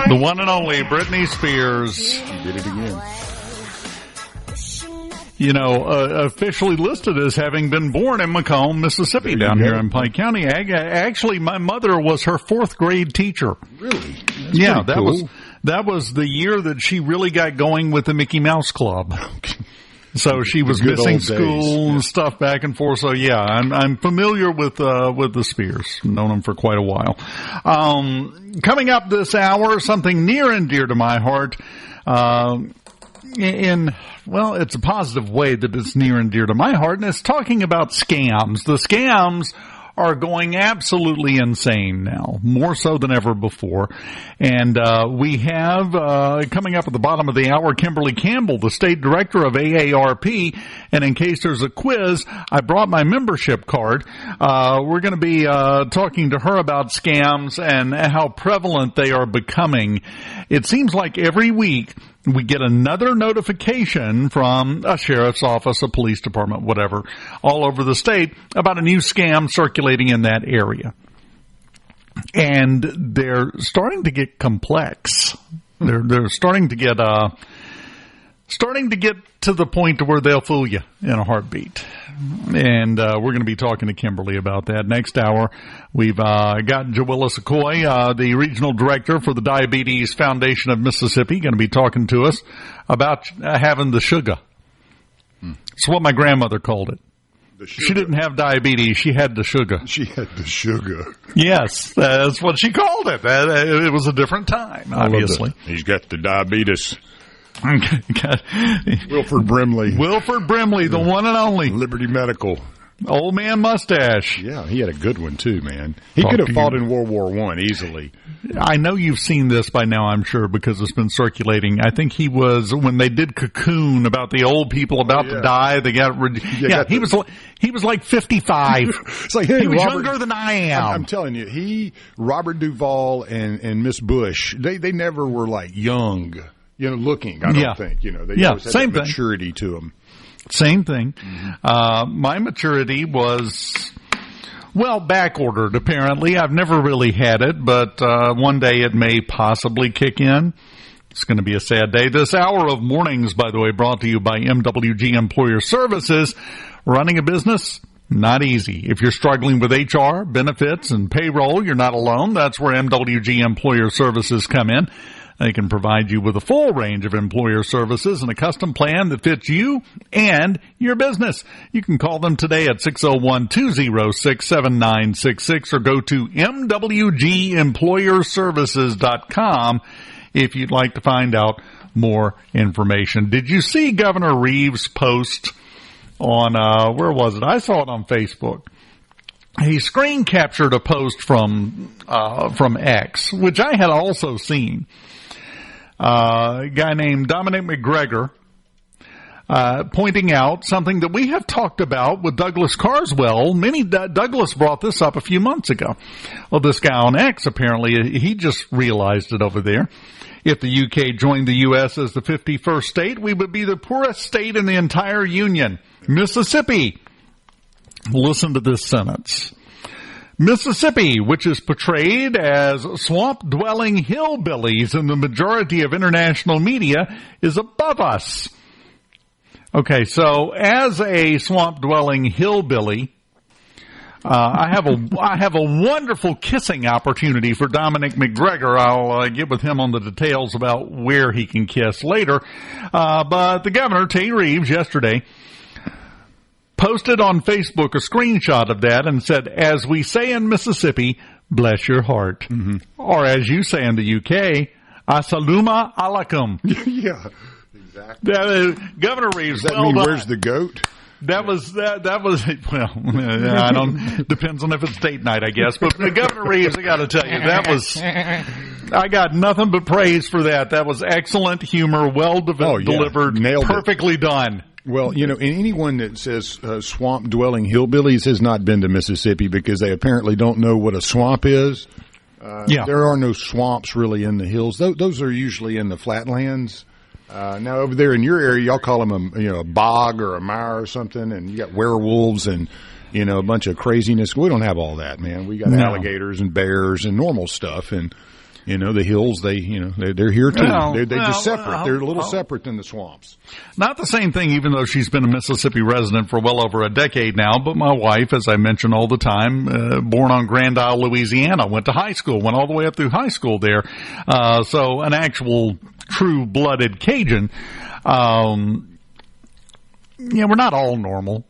The one and only Britney Spears. Did it again. Officially listed as having been born in Macomb, Mississippi, down here in Pike County. Actually, my mother was her 4th grade teacher. Really? That's cool. That was the year that she really got going with the Mickey Mouse Club. So she was missing school and stuff back and forth. So I'm familiar with the Spears. Known them for quite a while. Coming up this hour, something near and dear to my heart. It's a positive way that it's near and dear to my heart, and it's talking about scams. The scams are going absolutely insane now, more so than ever before. And we have, coming up at the bottom of the hour, Kimberly Campbell, the state director of AARP. And in case there's a quiz, I brought my membership card. We're going to be talking to her about scams and how prevalent they are becoming. It seems like every week we get another notification from a sheriff's office, a police department, whatever, all over the state about a new scam circulating in that area. And they're starting to get complex. They're starting to get to the point to where they'll fool you in a heartbeat. And we're going to be talking to Kimberly about that next hour. We've got Jowilla Secoy, the regional director for the Diabetes Foundation of Mississippi, going to be talking to us about having the sugar. It's what my grandmother called it. She didn't have diabetes. She had the sugar. She had the sugar. Yes, that's what she called it. It was a different time, obviously. He's got the diabetes. Wilford Brimley, the one and only. Liberty Medical. Old man mustache. Yeah, he had a good one too, man. He could have fought in World War I easily. I know you've seen this by now, I'm sure, because it's been circulating. I think he was, when they did Cocoon about the old people about to die, they got he was like 55. It's like, hey, he was younger than I am. I'm telling you, Robert Duvall and Miss Bush, they never were like young, looking, I don't think, they always had that maturity to them. Same thing. My maturity was, back-ordered, apparently. I've never really had it, but one day it may possibly kick in. It's going to be a sad day. This hour of mornings, by the way, brought to you by MWG Employer Services. Running a business, not easy. If you're struggling with HR, benefits, and payroll, you're not alone. That's where MWG Employer Services come in. They can provide you with a full range of employer services and a custom plan that fits you and your business. You can call them today at 601-206-7966 or go to mwgemployerservices.com if you'd like to find out more information. Did you see Governor Reeves' post on, where was it? I saw it on Facebook. He screen captured a post from X, which I had also seen. A guy named Dominic McGregor, pointing out something that we have talked about with Douglas Carswell. Douglas brought this up a few months ago. Well, this guy on X, apparently, he just realized it over there. If the UK joined the U.S. as the 51st state, we would be the poorest state in the entire Union. Mississippi. Listen to this sentence. Mississippi, which is portrayed as swamp-dwelling hillbillies in the majority of international media, is above us. Okay, so as a swamp-dwelling hillbilly, I have a wonderful kissing opportunity for Dominic McGregor. I'll get with him on the details about where he can kiss later. But the governor, Tate Reeves, yesterday posted on Facebook a screenshot of that and said, as we say in Mississippi, bless your heart. Mm-hmm. Or as you say in the UK, Assalamu alaikum. Yeah, exactly. Governor Reeves, does that mean where's the goat? That was, well, I don't, depends on if it's date night, I guess. But Governor Reeves, I got to tell you, I got nothing but praise for that. That was excellent humor, delivered, perfectly done. Well, and anyone that says swamp-dwelling hillbillies has not been to Mississippi because they apparently don't know what a swamp is. There are no swamps really in the hills. Those are usually in the flatlands. Now, over there in your area, y'all call them a bog or a mire or something, and you got werewolves and, a bunch of craziness. We don't have all that, man. We got alligators and bears and normal stuff, and the hills, they're here too. They're just separate. They're a little separate than the swamps. Not the same thing, even though she's been a Mississippi resident for well over a decade now. But my wife, as I mention all the time, born on Grand Isle, Louisiana, went to high school, went all the way up through high school there. So an actual true-blooded Cajun. We're not all normal.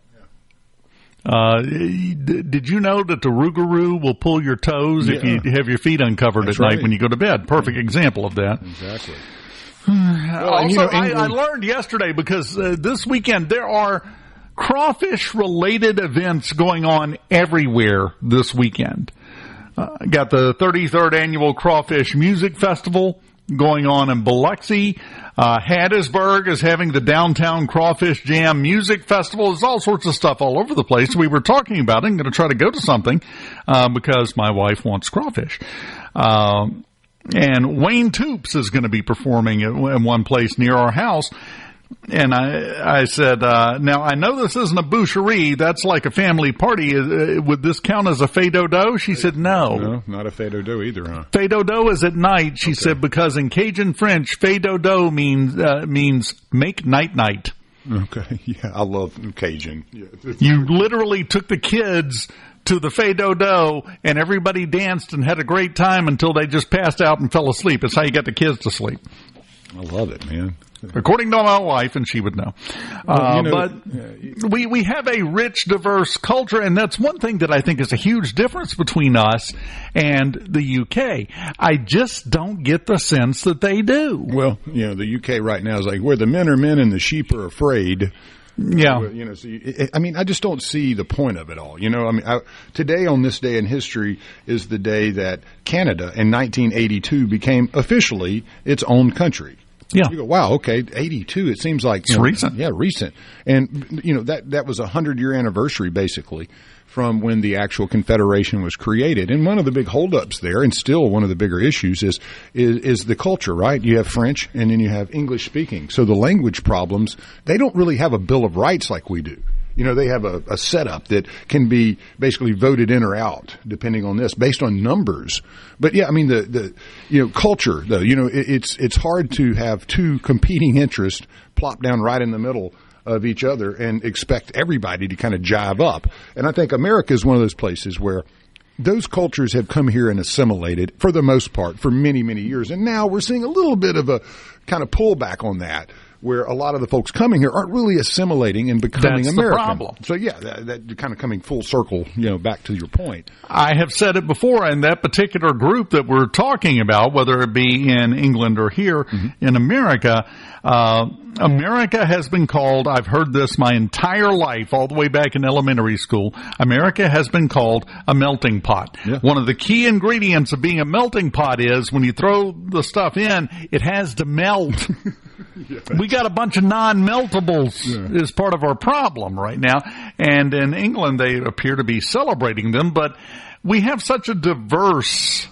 Did you know that the Rougarou will pull your toes if you have your feet uncovered at night when you go to bed? Perfect example of that. Exactly. I learned yesterday because this weekend there are crawfish-related events going on everywhere this weekend. Got the 33rd Annual Crawfish Music Festival going on in Biloxi. Hattiesburg is having the Downtown Crawfish Jam Music Festival. There's all sorts of stuff all over the place. We were talking about it. I'm going to try to go to something because my wife wants crawfish. And Wayne Toops is going to be performing in one place near our house. And I said, now I know this isn't a boucherie. That's like a family party. Would this count as a fée dodo? She said, no. No, not a fée dodo either, huh? Fée dodo is at night, she said, because in Cajun French, fée dodo means make night. Okay, yeah, I love Cajun. Yeah. You literally took the kids to the fée dodo, and everybody danced and had a great time until they just passed out and fell asleep. It's how you get the kids to sleep. I love it, man. According to my wife, and she would know. But we have a rich, diverse culture, and that's one thing that I think is a huge difference between us and the UK. I just don't get the sense that they do. Well, the UK right now is like where the men are men and the sheep are afraid. Yeah. I just don't see the point of it all. Today on this day in history is the day that Canada in 1982 became officially its own country. Yeah. You go, wow, okay, 82, it seems like... It's recent. Yeah, recent. And, that was a 100-year anniversary, basically, from when the actual Confederation was created. And one of the big holdups there, and still one of the bigger issues, is the culture, right? You have French, and then you have English speaking. So the language problems, they don't really have a Bill of Rights like we do. They have a setup that can be basically voted in or out depending on this based on numbers. But yeah, I mean, the culture though, it's hard to have two competing interests plop down right in the middle of each other and expect everybody to kind of jive up. And I think America is one of those places where those cultures have come here and assimilated for the most part for many, many years. And now we're seeing a little bit of a kind of pullback on that, where a lot of the folks coming here aren't really assimilating and becoming That's American. The problem. So yeah, that kind of coming full circle, back to your point. I have said it before, and that particular group that we're talking about, whether it be in England or here in America, America has been called, I've heard this my entire life, all the way back in elementary school, America has been called a melting pot. Yeah. One of the key ingredients of being a melting pot is when you throw the stuff in, it has to melt. Yeah. We got a bunch of non-meltables as part of our problem right now. And in England, they appear to be celebrating them, but we have such a diverse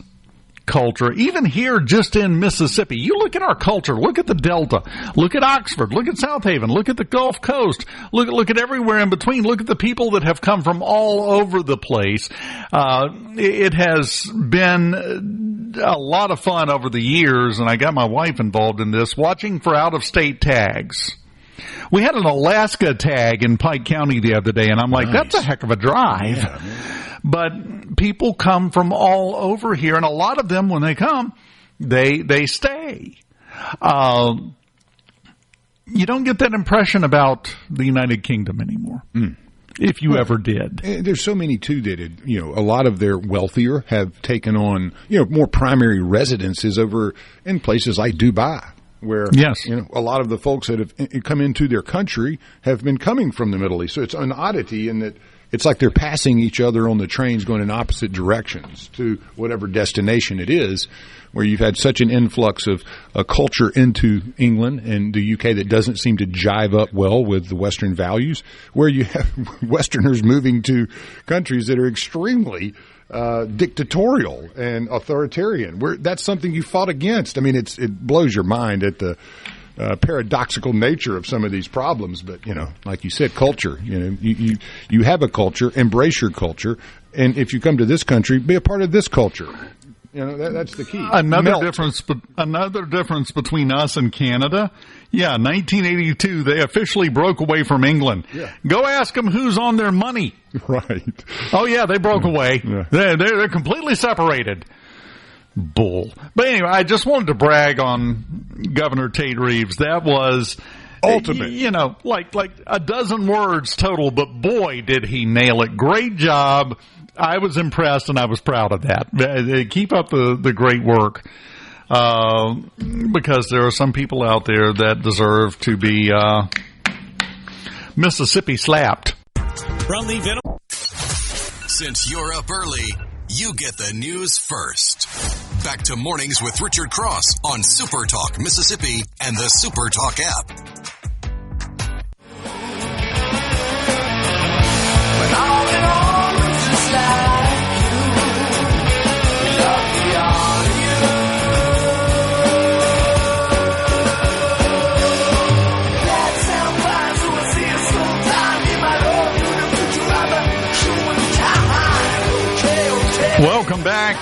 culture. Even here, just in Mississippi, you look at our culture, look at the Delta, look at Oxford, look at South Haven, look at the Gulf Coast, look at everywhere in between, look at the people that have come from all over the place. It has been a lot of fun over the years, and I got my wife involved in this, watching for out-of-state tags. We had an Alaska tag in Pike County the other day, and I'm like, That's a heck of a drive. Yeah, but people come from all over here, and a lot of them, when they come, they stay. You don't get that impression about the United Kingdom anymore. If you ever did. There's so many, too, that, a lot of their wealthier have taken on, more primary residences over in places like Dubai, where, a lot of the folks that have come into their country have been coming from the Middle East. So it's an oddity in that it's like they're passing each other on the trains going in opposite directions to whatever destination it is, where you've had such an influx of a culture into England and the UK that doesn't seem to jive up well with the Western values, where you have Westerners moving to countries that are extremely dictatorial and authoritarian. That's something you fought against. I mean, it blows your mind at the paradoxical nature of some of these problems, but like you said, culture. You have a culture, embrace your culture, and if you come to this country, be a part of this culture. That's the key. Another difference between us and Canada. Yeah, 1982, they officially broke away from England. Yeah. Go ask them who's on their money. Right. Oh yeah, they broke away. Yeah. They're completely separated. Bull. But anyway, I just wanted to brag on Governor Tate Reeves. That was ultimate. Like a dozen words total, but boy, did he nail it. Great job. I was impressed and I was proud of that. Keep up the great work. Because there are some people out there that deserve to be Mississippi slapped. Since you're up early, you get the news first. Back to Mornings with Richard Cross on SuperTalk Mississippi and the SuperTalk app. When all in all it's just like you love me all you. That sound fine, so I see it sometime in my own future. Welcome back.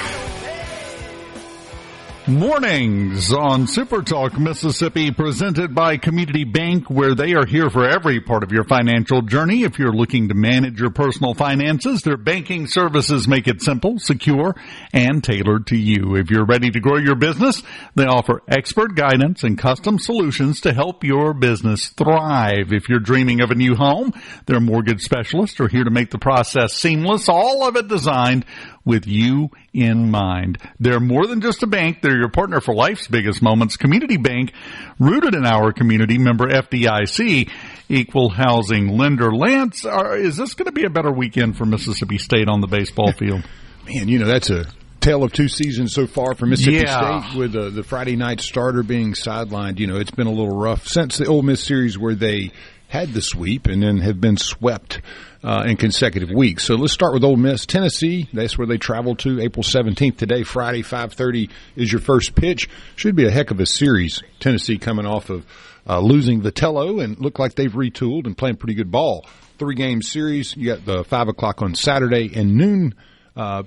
Mornings on SuperTalk Mississippi, presented by Community Bank, where they are here for every part of your financial journey. If you're looking to manage your personal finances, their banking services make it simple, secure, and tailored to you. If you're ready to grow your business, they offer expert guidance and custom solutions to help your business thrive. If you're dreaming of a new home, their mortgage specialists are here to make the process seamless, all of it designed with you in mind. They're more than just a bank. They're your partner for life's biggest moments. Community Bank, rooted in our community, member FDIC, equal housing lender. Lance, is this going to be a better weekend for Mississippi State on the baseball field? Man, that's a tale of two seasons so far for Mississippi State, with the Friday night starter being sidelined. It's been a little rough since the Ole Miss series where they had the sweep and then have been swept in consecutive weeks. So let's start with Ole Miss. Tennessee, that's where they travel to April 17th today. Friday, 5:30 is your first pitch. Should be a heck of a series. Tennessee coming off of losing Vitello and look like they've retooled and playing pretty good ball. 3-game series. You got the 5 o'clock on Saturday and noon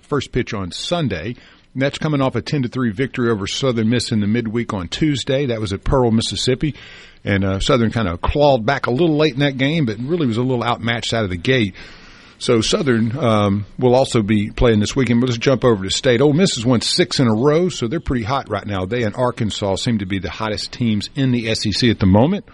first pitch on Sunday. And that's coming off a 10-3 victory over Southern Miss in the midweek on Tuesday. That was at Pearl, Mississippi. And Southern kind of clawed back a little late in that game, but really was a little outmatched out of the gate. So Southern will also be playing this weekend. But let's jump over to State. Ole Miss has won 6 in a row, so they're pretty hot right now. They and Arkansas seem to be the hottest teams in the SEC at the moment.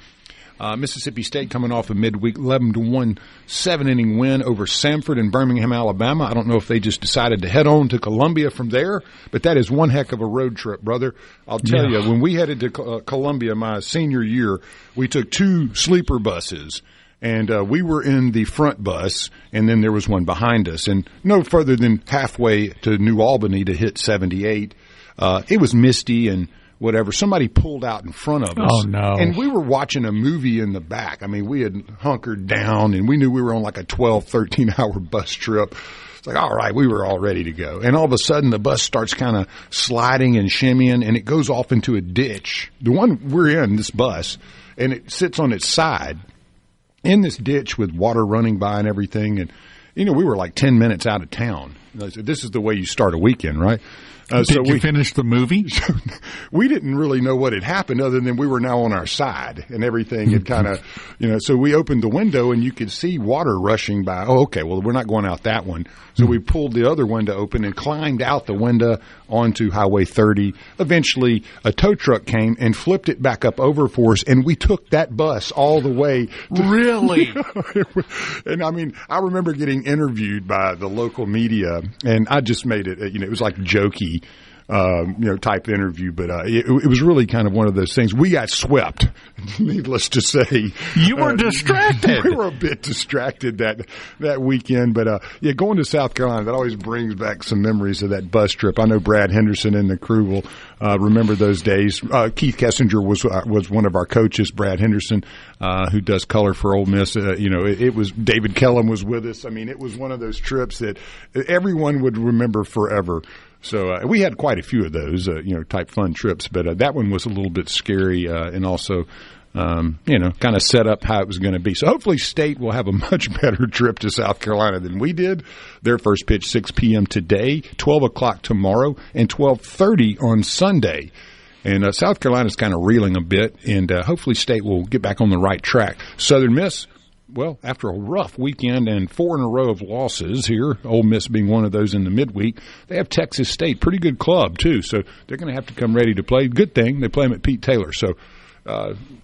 Mississippi State coming off a midweek 11-1 7-inning win over Samford in Birmingham, Alabama. I don't know if they just decided to head on to Columbia from there, but that is one heck of a road trip, brother. I'll tell you, when we headed to Columbia my senior year, we took 2 sleeper buses. And we were in the front bus, and then there was one behind us. And no further than halfway to New Albany to hit 78. It was misty and whatever. Somebody pulled out in front of us. Oh, no. And we were watching a movie in the back. I mean, we had hunkered down, and we knew we were on like a 12, 13-hour bus trip. It's like, all right, we were all ready to go. And all of a sudden, the bus starts kind of sliding and shimmying, and it goes off into a ditch. The one we're in, this bus, and it sits on its side in this ditch with water running by and everything. And, you know, we were like 10 minutes out of town. This is the way you start a weekend, right? Did you finish the movie? We didn't really know what had happened other than we were now on our side and everything had kind of, you know, so we opened the window and you could see water rushing by. Oh, okay, well, we're not going out that one. So we pulled the other window open and climbed out the window onto Highway 30. Eventually, a tow truck came and flipped it back up over for us, and we took that bus all the way. Really? And, I mean, I remember getting interviewed by the local media, and I just made it, you know, it was like jokey. You know, type interview, but it was really kind of one of those things. We got swept, needless to say. You were distracted. We were a bit distracted that weekend, but yeah, going to South Carolina, that always brings back some memories of that bus trip. I know Brad Henderson and the crew will remember those days. Keith Kessinger was one of our coaches, Brad Henderson, who does color for Ole Miss. You know, it was David Kellum was with us. I mean, it was one of those trips that everyone would remember forever. So we had quite a few of those, you know, type fun trips, but that one was a little bit scary and also, you know, kind of set up how it was going to be. So hopefully State will have a much better trip to South Carolina than we did. Their first pitch 6 p.m. today, 12 o'clock tomorrow, and 12:30 on Sunday. And South Carolina's kind of reeling a bit, and hopefully State will get back on the right track. Southern Miss, well, after a rough weekend and 4 in a row of losses here, Ole Miss being one of those in the midweek, they have Texas State, pretty good club too, so they're going to have to come ready to play. Good thing they play them at Pete Taylor. So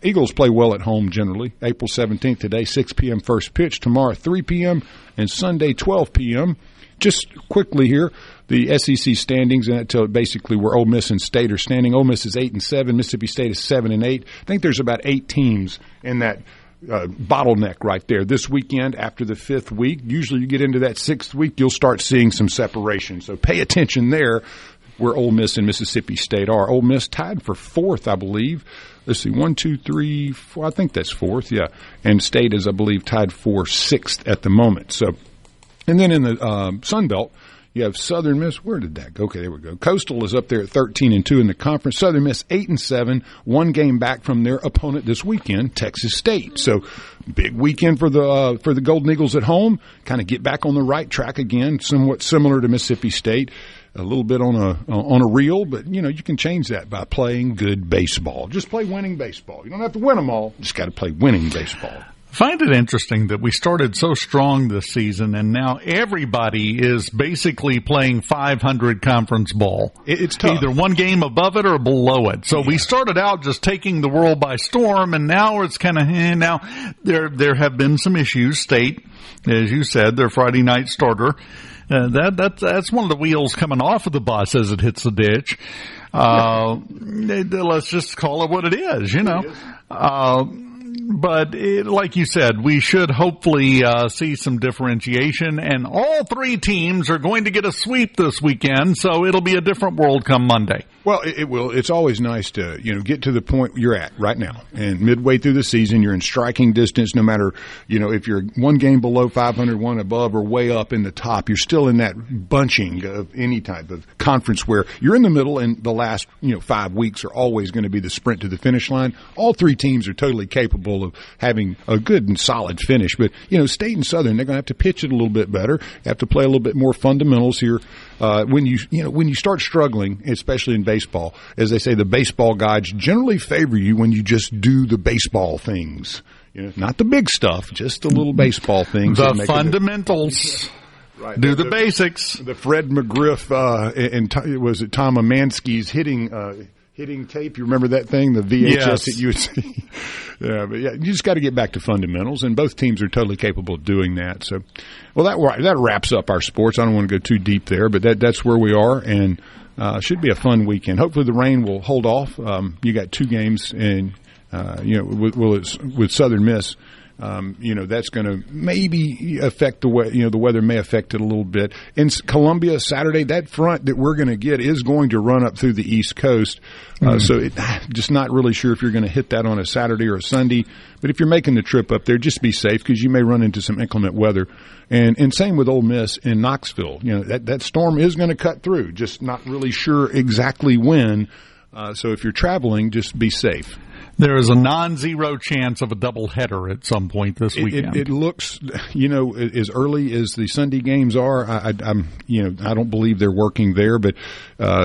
Eagles play well at home generally. April 17th today, 6 p.m. first pitch. Tomorrow, 3 p.m. and Sunday, 12 p.m. Just quickly here, the SEC standings, and that tells basically where Ole Miss and State are standing. Ole Miss is 8-7. Mississippi State is 7-8. I think there's about 8 teams in that bottleneck right there. This weekend, after the 5th week, usually you get into that 6th week, you'll start seeing some separation. So pay attention there where Ole Miss and Mississippi State are. Ole Miss tied for 4th, I believe. Let's see, 1, 2, 3, 4. I think that's 4th, yeah. And State is, I believe, tied for 6th at the moment. So, and then in the Sun Belt, you have Southern Miss. Where did that go? Okay, there we go. Coastal is up there at 13-2 in the conference. Southern Miss 8-7, 1 game back from their opponent this weekend, Texas State. So big weekend for the Golden Eagles at home. Kind of get back on the right track again, somewhat similar to Mississippi State. A little bit on a reel, but you know you can change that by playing good baseball. Just play winning baseball. You don't have to win them all. Just got to play winning baseball. Find it interesting that we started so strong this season, and now everybody is basically playing 500 conference ball. It's tough. Either one game above it or below it. So we started out just taking the world by storm, and now it's kind of now there have been some issues. State, as you said, their Friday night starter. That's one of the wheels coming off of the bus as it hits the ditch. Let's just call it what it is, you know. But like you said, we should hopefully see some differentiation, and all three teams are going to get a sweep this weekend, so it'll be a different world come Monday. Well, it will. It's always nice to, get to the point you're at right now. And midway through the season, you're in striking distance no matter, if you're one game below 500, one above, or way up in the top. You're still in that bunching of any type of conference where you're in the middle, and the last, 5 weeks are always going to be the sprint to the finish line. All three teams are totally capable of having a good and solid finish. But, State and Southern, they're going to have to pitch it a little bit better, have to play a little bit more fundamentals here. When you start struggling, especially in baseball, as they say, the baseball gods generally favor you when you just do the baseball things. Not the big stuff, just the little baseball things. The fundamentals. Right. Do the basics. The Fred McGriff and was it Tom Amansky's hitting tape? You remember that thing, the VHS that you would see? You just got to get back to fundamentals, and both teams are totally capable of doing that. So, well, that wraps up our sports. I don't want to go too deep there, but that's where we are, and should be a fun weekend. Hopefully the rain will hold off. You got 2 games, and with Southern Miss. That's going to maybe affect the way, the weather may affect it a little bit. In Columbia, Saturday, that front that we're going to get is going to run up through the East Coast. So just not really sure if you're going to hit that on a Saturday or a Sunday. But if you're making the trip up there, just be safe because you may run into some inclement weather. And same with Ole Miss in Knoxville. That storm is going to cut through, just not really sure exactly when. So if you're traveling, just be safe. There is a non-zero chance of a doubleheader at some point this weekend. It looks, as early as the Sunday games are. I don't believe they're working there, but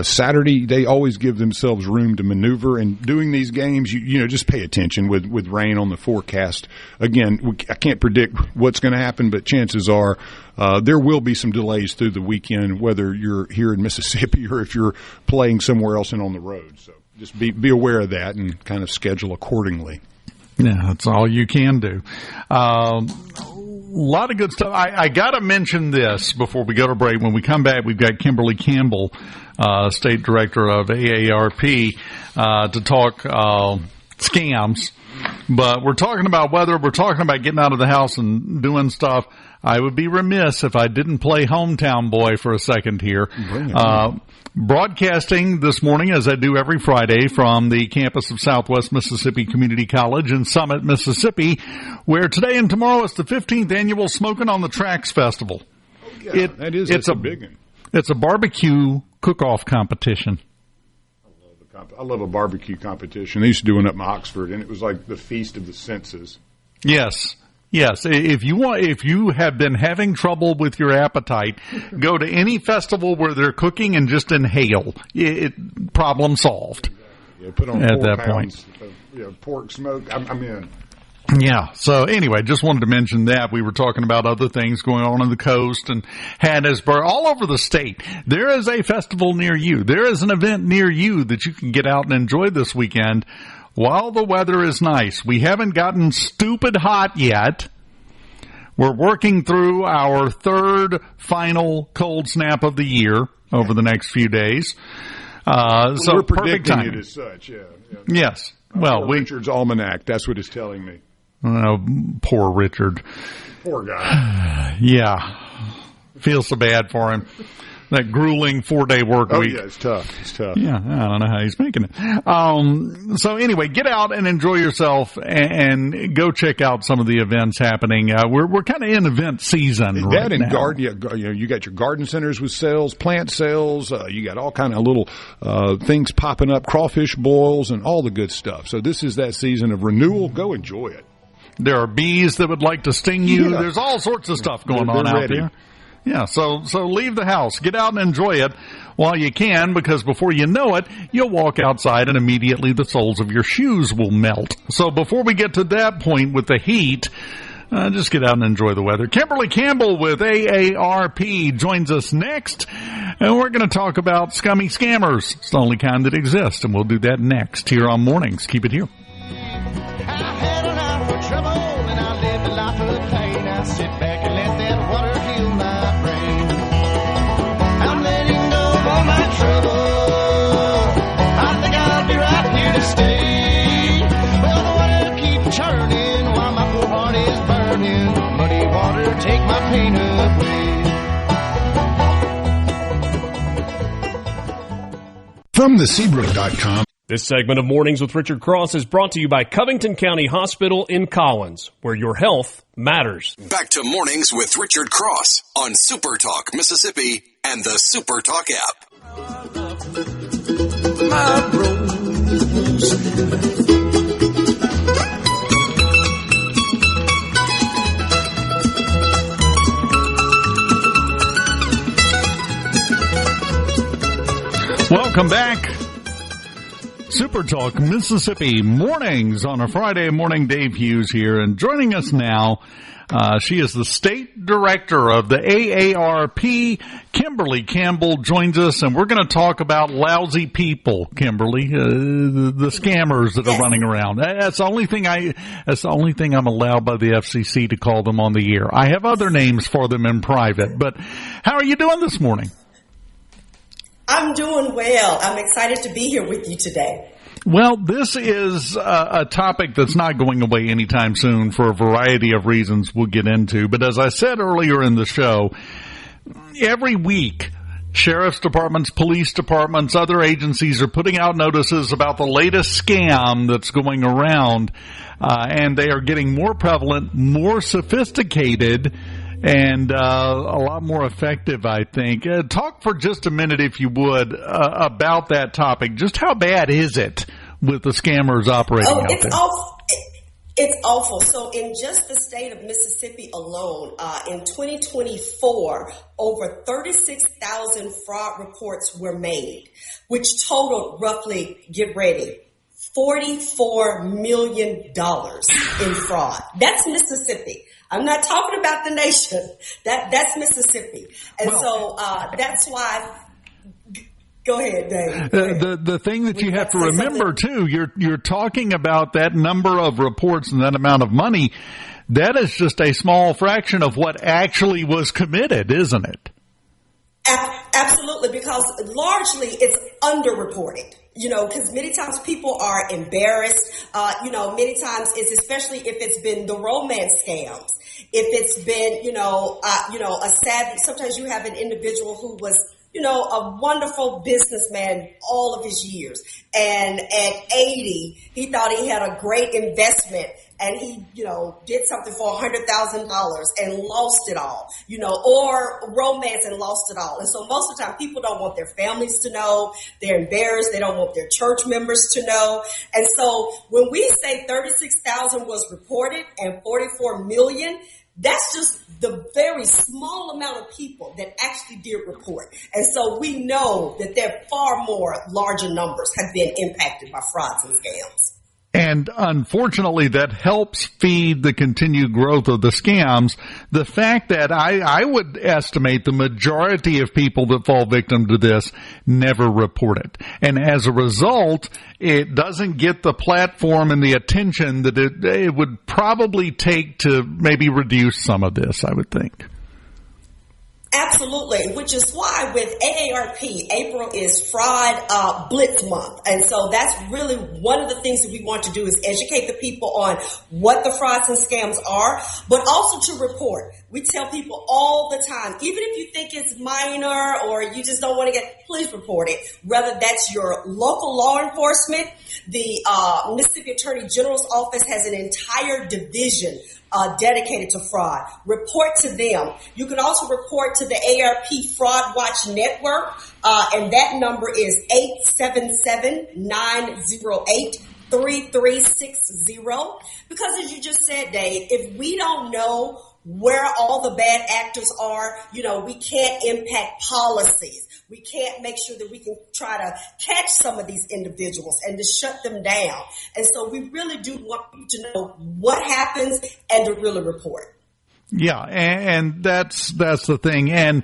Saturday they always give themselves room to maneuver. And doing these games, just pay attention with rain on the forecast. Again, I can't predict what's going to happen, but chances are there will be some delays through the weekend, whether you're here in Mississippi or if you're playing somewhere else and on the road. So. Just be aware of that and kind of schedule accordingly. Yeah, that's all you can do. A lot of good stuff. I got to mention this before we go to break. When we come back, we've got Kimberly Campbell, State Director of AARP, to talk scams. But we're talking about weather. We're talking about getting out of the house and doing stuff. I would be remiss if I didn't play hometown boy for a second here. Broadcasting this morning, as I do every Friday, from the campus of Southwest Mississippi Community College in Summit, Mississippi, where today and tomorrow is the 15th annual Smoking on the Tracks Festival. Oh, yeah, it's a big one. It's a barbecue cook-off competition. I love a barbecue competition. They used to do one up in Oxford, and it was like the feast of the senses. Yes. If you have been having trouble with your appetite, go to any festival where they're cooking and just inhale. Problem solved. Yeah, put on at that point. Pork smoke. I'm in. Yeah. So anyway, just wanted to mention that. We were talking about other things going on the coast and Hattiesburg, all over the state. There is a festival near you. There is an event near you that you can get out and enjoy this weekend while the weather is nice. We haven't gotten stupid hot yet. We're working through our third final cold snap of the year over the next few days. So we're perfect predicting time. it as such, yeah. Yes. Well, Richard's Almanac, that's what it's telling me. Oh, poor Richard. Poor guy. Yeah. Feel so bad for him. That grueling 4-day work week. Oh, yeah, it's tough. Yeah, I don't know how he's making it. So anyway, get out and enjoy yourself and go check out some of the events happening. We're kind of in event season right now. Garden, you got your garden centers with sales, plant sales. You got all kind of little things popping up, crawfish boils and all the good stuff. So this is that season of renewal. Go enjoy it. There are bees that would like to sting you. Yeah. There's all sorts of stuff going on out there. Yeah, so leave the house. Get out and enjoy it while you can, because before you know it, you'll walk outside and immediately the soles of your shoes will melt. So before we get to that point with the heat, just get out and enjoy the weather. Kimberly Campbell with AARP joins us next, and we're going to talk about scummy scammers. It's the only kind that exists, and we'll do that next here on Mornings. Keep it here. I had an hour of trouble, and I lived a life of pain. I sit back and let that water heal my brain. I'm letting go of all my trouble. I think I'll be right here to stay. Well, the water keeps churning. in. Muddy water, take my pain away. From theseabrook.com. This segment of Mornings with Richard Cross is brought to you by Covington County Hospital in Collins, where your health matters. Back to Mornings with Richard Cross on SuperTalk Mississippi and the SuperTalk app. My bros. Welcome back. Super Talk Mississippi mornings on a Friday morning. Dave Hughes here, and joining us now, she is the state director of the AARP. Kimberly Campbell joins us, and we're going to talk about lousy people. Kimberly, the scammers that are running around. That's the only thing I'm allowed by the FCC to call them on the air. I have other names for them in private. But how are you doing this morning? I'm doing well. I'm excited to be here with you today. Well, this is a topic that's not going away anytime soon for a variety of reasons we'll get into. But as I said earlier in the show, every week, sheriff's departments, police departments, other agencies are putting out notices about the latest scam that's going around, and they are getting more prevalent, more sophisticated, and a lot more effective, I think. Talk for just a minute, if you would, about that topic. Just how bad is it with the scammers operating out there? It's awful. So in just the state of Mississippi alone, in 2024, over 36,000 fraud reports were made, which totaled roughly, get ready, $44 million in fraud. That's Mississippi. I'm not talking about the nation. That's Mississippi. And that's why. Go ahead, Dave. The thing that you have to remember too, you're talking about that number of reports and that amount of money. That is just a small fraction of what actually was committed, isn't it? Absolutely, because largely it's underreported. Because many times people are embarrassed. Many times it's especially if it's been the romance scams. If it's been, a sad, sometimes you have an individual who was, a wonderful businessman all of his years. And at 80, he thought he had a great investment and he, did something for $100,000 and lost it all, or romance and lost it all. And so most of the time people don't want their families to know. They're embarrassed. They don't want their church members to know. And so when we say 36,000 was reported and 44 million, that's just the very small amount of people that actually did report. And so we know that there are far more larger numbers have been impacted by frauds and scams. And unfortunately, that helps feed the continued growth of the scams. The fact that I would estimate the majority of people that fall victim to this never report it. And as a result, it doesn't get the platform and the attention that it would probably take to maybe reduce some of this, I would think. Absolutely, which is why with AARP, April is Fraud Blitz Month. And so that's really one of the things that we want to do is educate the people on what the frauds and scams are, but also to report. We tell people all the time, even if you think it's minor or you just don't want to please report it. Whether that's your local law enforcement, the Mississippi Attorney General's office has an entire division dedicated to fraud. Report to them. You can also report to the AARP Fraud Watch Network, and that number is 877-908-3360. Because as you just said, Dave, if we don't know where all the bad actors are, we can't impact policies. We can't make sure that we can try to catch some of these individuals and to shut them down. And so we really do want you to know what happens and to really report. Yeah, and that's the thing. And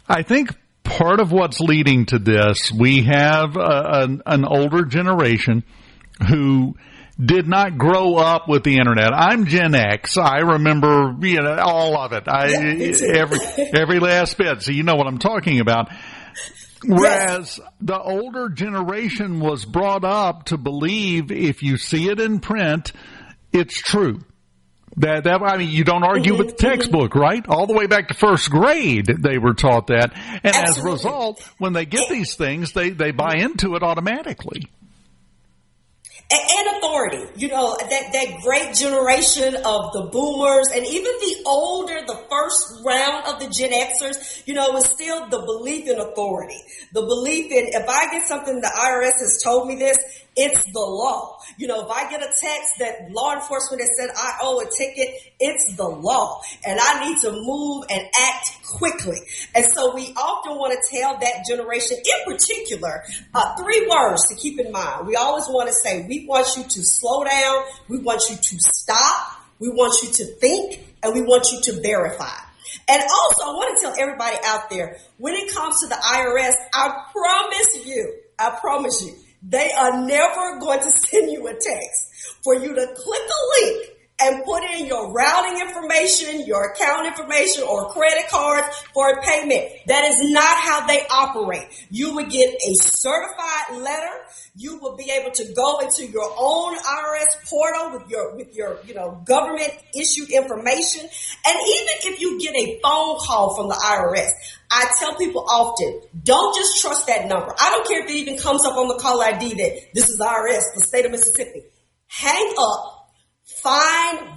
I think part of what's leading to this, we have an older generation who did not grow up with the internet. I'm Gen X. I remember, all of it. Every last bit. So you know what I'm talking about. Whereas the older generation was brought up to believe if you see it in print, it's true. I mean, you don't argue with the textbook, right? All the way back to first grade, they were taught that. And as a result, when they get these things, they buy into it automatically. And authority, that great generation of the boomers and even the older, the first round of the Gen Xers, is still the belief in authority. The belief in, if I get something, the IRS has told me this, it's the law. If I get a text that law enforcement has said I owe a ticket, it's the law. And I need to move and act quickly. And so we often want to tell that generation in particular, 3 words to keep in mind. We always want to say, we want you to slow down. We want you to stop. We want you to think, and we want you to verify. And also, I want to tell everybody out there, when it comes to the IRS, I promise you, they are never going to send you a text for you to click a link and put in your routing information, your account information, or credit cards for a payment. That is not how they operate. You would get a certified letter. You will be able to go into your own IRS portal with your government issued information. And even if you get a phone call from the IRS, I tell people often, don't just trust that number. I don't care if it even comes up on the call ID that this is IRS, the state of Mississippi. Hang up.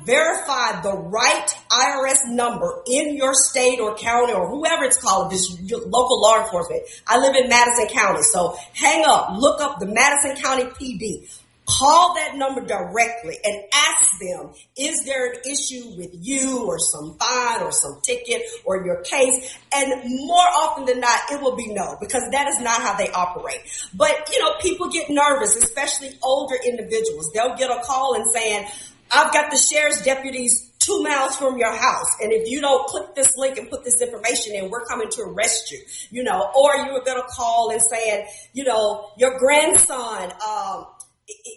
Verify the right IRS number in your state or county or whoever it's called, this local law enforcement. I live in Madison County, so hang up, look up the Madison County PD. Call that number directly and ask them, is there an issue with you or some fine or some ticket or your case? And more often than not, it will be no, because that is not how they operate. But, people get nervous, especially older individuals. They'll get a call and saying, I've got the sheriff's deputies 2 miles from your house, and if you don't click this link and put this information in, we're coming to arrest you, or you're going to call and saying, your grandson,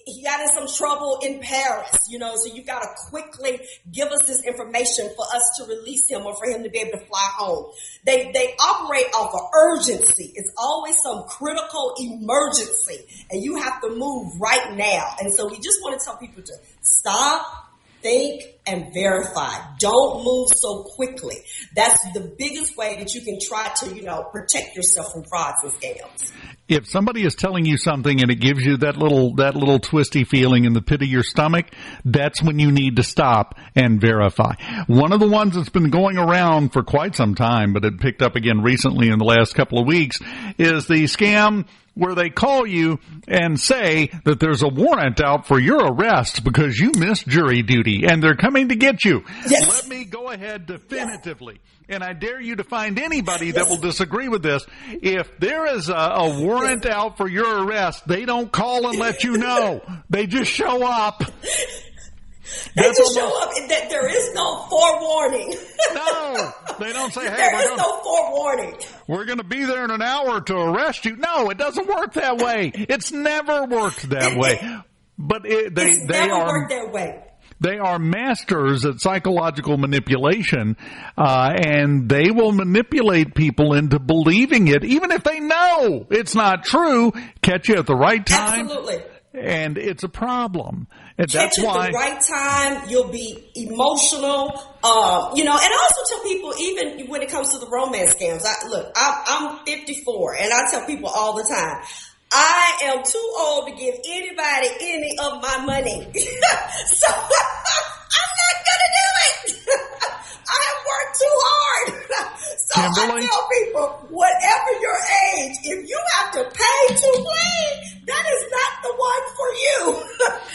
he got in some trouble in Paris, so you got to quickly give us this information for us to release him or for him to be able to fly home. They operate off of urgency. It's always some critical emergency, and you have to move right now. And so we just want to tell people to stop, think, and verify. Don't move so quickly. That's the biggest way that you can try to, protect yourself from frauds and scams. If somebody is telling you something and it gives you that little twisty feeling in the pit of your stomach, that's when you need to stop and verify. One of the ones that's been going around for quite some time, but it picked up again recently in the last couple of weeks, is the scam where they call you and say that there's a warrant out for your arrest because you missed jury duty and they're coming to get you. Yes. Let me go ahead definitively. Yes. And I dare you to find anybody that will disagree with this. If there is a warrant out for your arrest, they don't call and let you know. They just show up. They just show up, and that there is no forewarning. No, they don't say, hey, there is no forewarning. We're going to be there in an hour to arrest you. No, it doesn't work that way. It's never worked that way. But they never worked that way. They are masters at psychological manipulation, and they will manipulate people into believing it, even if they know it's not true, catch you at the right time. Absolutely. And it's a problem. And that's why at the right time, you'll be emotional, and I also tell people, even when it comes to the romance scams, I'm 54, and I tell people all the time, I am too old to give anybody any of my money. So I'm not going to do it. I have worked too hard. So Kimberly? I tell people, whatever your age, if you have to pay to play, that is not the one for you.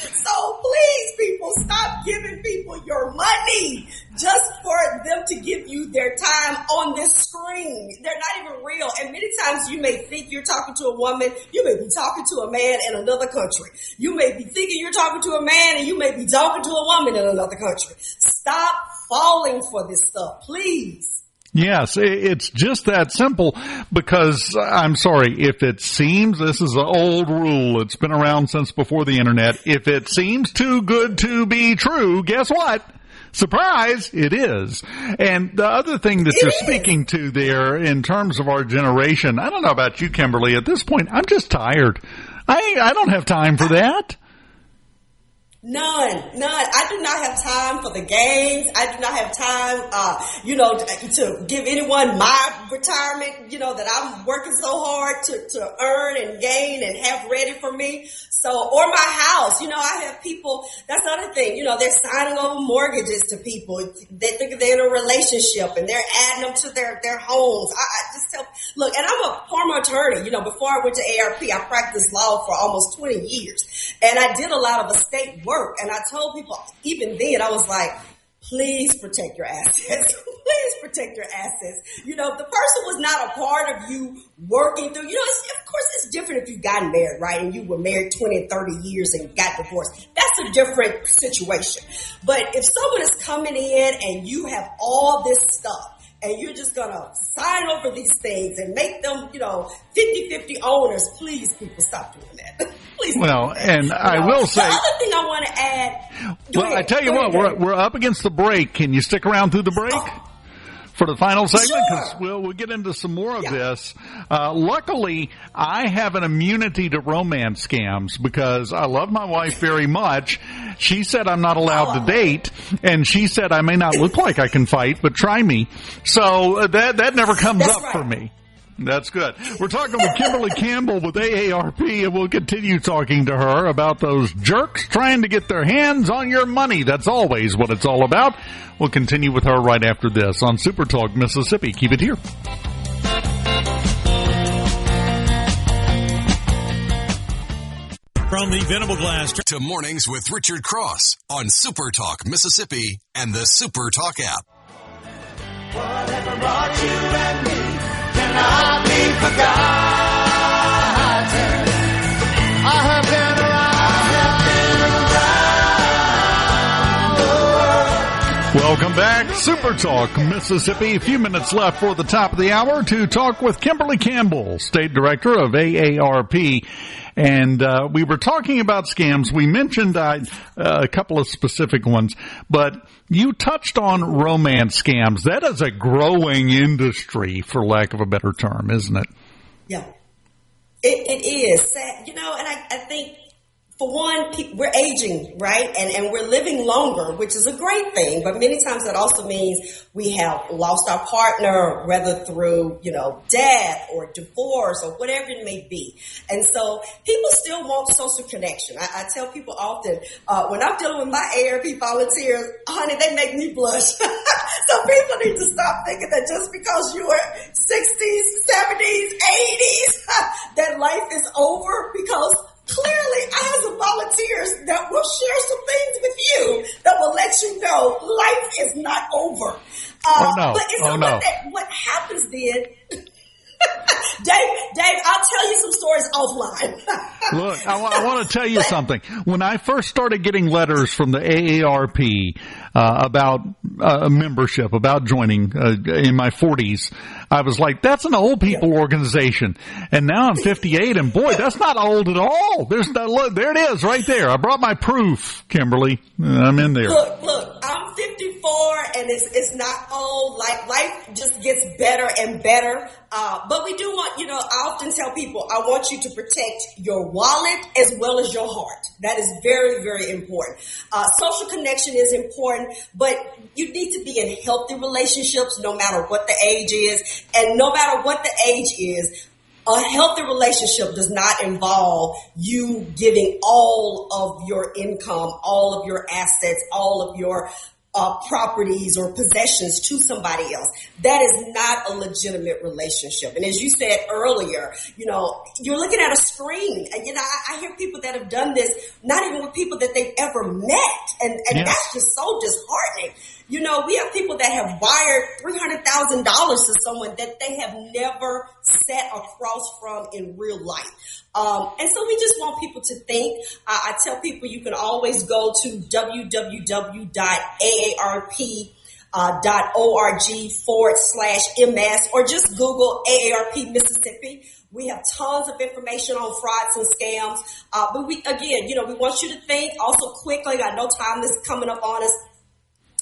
So please, people, stop giving people your money just for them to give you their time on this screen. They're not even real. And many times you may think you're talking to a woman. You may be talking to a man in another country. You may be thinking you're talking to a man and you may be talking to a woman in another country. Stop falling for this stuff, please. Yes, it's just that simple, because I'm sorry, if it seems, this is an old rule, it's been around since before the internet, if it seems too good to be true, guess what? Surprise, it is. And the other thing that you're speaking to there in terms of our generation, I don't know about you, Kimberly, at this point, I'm just tired. I don't have time for that. None. I do not have time for the games. I do not have time, to give anyone my retirement, that I'm working so hard to earn and gain and have ready for me. So, or my house, I have people, that's another thing, they're signing over mortgages to people. They think they're in a relationship and they're adding them to their homes. I just tell, look, and I'm a former attorney, before I went to AARP, I practiced law for almost 20 years. And I did a lot of estate work. And I told people, even then, I was like, please protect your assets. Please protect your assets. If the person was not a part of you working through, of course it's different if you got married, right? And you were married 20 and 30 years and got divorced. That's a different situation. But if someone is coming in and you have all this stuff, and you're just going to sign over these things and make them, 50-50 owners, please, people, stop doing that. Please. Well, and I will say, the other thing I want to add. I tell you what, we're up against the break. Can you stick around through the break? For the final segment, because we'll get into some more of this. Luckily, I have an immunity to romance scams because I love my wife very much. She said I'm not allowed to date, and she said I may not look like I can fight, but try me. So that never comes up for me. That's good. We're talking with Kimberly Campbell with AARP, and we'll continue talking to her about those jerks trying to get their hands on your money. That's always what it's all about. We'll continue with her right after this on SuperTalk Mississippi. Keep it here. From the Venable Glass to Mornings with Richard Cross on SuperTalk Mississippi and the SuperTalk app. Whatever brought you and me cannot be forgotten. I have been around the world. Welcome back, SuperTalk Mississippi. A few minutes left for the top of the hour to talk with Kimberly Campbell, State Director of AARP. And we were talking about scams. We mentioned a couple of specific ones, but you touched on romance scams. That is a growing industry, for lack of a better term, isn't it? Yeah, it is. And I think, for one, we're aging, right? And we're living longer, which is a great thing. But many times that also means we have lost our partner, whether through, death or divorce or whatever it may be. And so people still want social connection. I tell people often, when I'm dealing with my AARP volunteers, honey, they make me blush. So people need to stop thinking that just because you are 60s, 70s, 80s, that life is over, because clearly, I have some volunteers that will share some things with you that will let you know life is not over. What happens then? Dave, I'll tell you some stories offline. Look, I want to tell you something. When I first started getting letters from the AARP about membership, about joining in my 40s, I was like, that's an old people organization. And now I'm 58, and boy, that's not old at all. Look, there it is right there. I brought my proof, Kimberly. I'm in there. Look, I'm 54, and it's not old. Like, life just gets better and better. But we do want, I often tell people, I want you to protect your wallet as well as your heart. That is very, very important. Social connection is important, but you need to be in healthy relationships no matter what the age is. And no matter what the age is, a healthy relationship does not involve you giving all of your income, all of your assets, all of your properties or possessions to somebody else. That is not a legitimate relationship. And as you said earlier, you're looking at a screen. And, I hear people that have done this, not even with people that they've ever met. And that's just so disheartening. We have people that have wired $300,000 to someone that they have never sat across from in real life. And so we just want people to think. I tell people you can always go to www.aarp.org/MS or just Google AARP Mississippi. We have tons of information on frauds and scams. But we want you to think also quickly. I know time is coming up on us.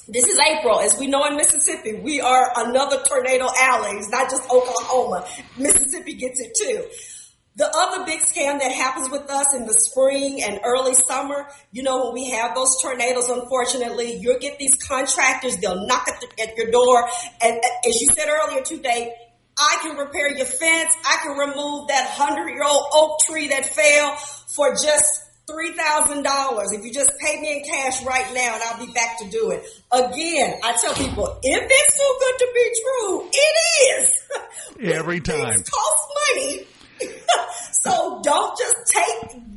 This is April. As we know in Mississippi, we are another tornado alley. It's not just Oklahoma. Mississippi gets it too. The other big scam that happens with us in the spring and early summer, when we have those tornadoes, unfortunately, you'll get these contractors, they'll knock at your door. And as you said earlier today, I can repair your fence. I can remove that 100-year-old oak tree that fell for just $3,000. If you just pay me in cash right now, and I'll be back to do it. Again, I tell people, if it's too good to be true, it is. Every time. Things cost money. So don't just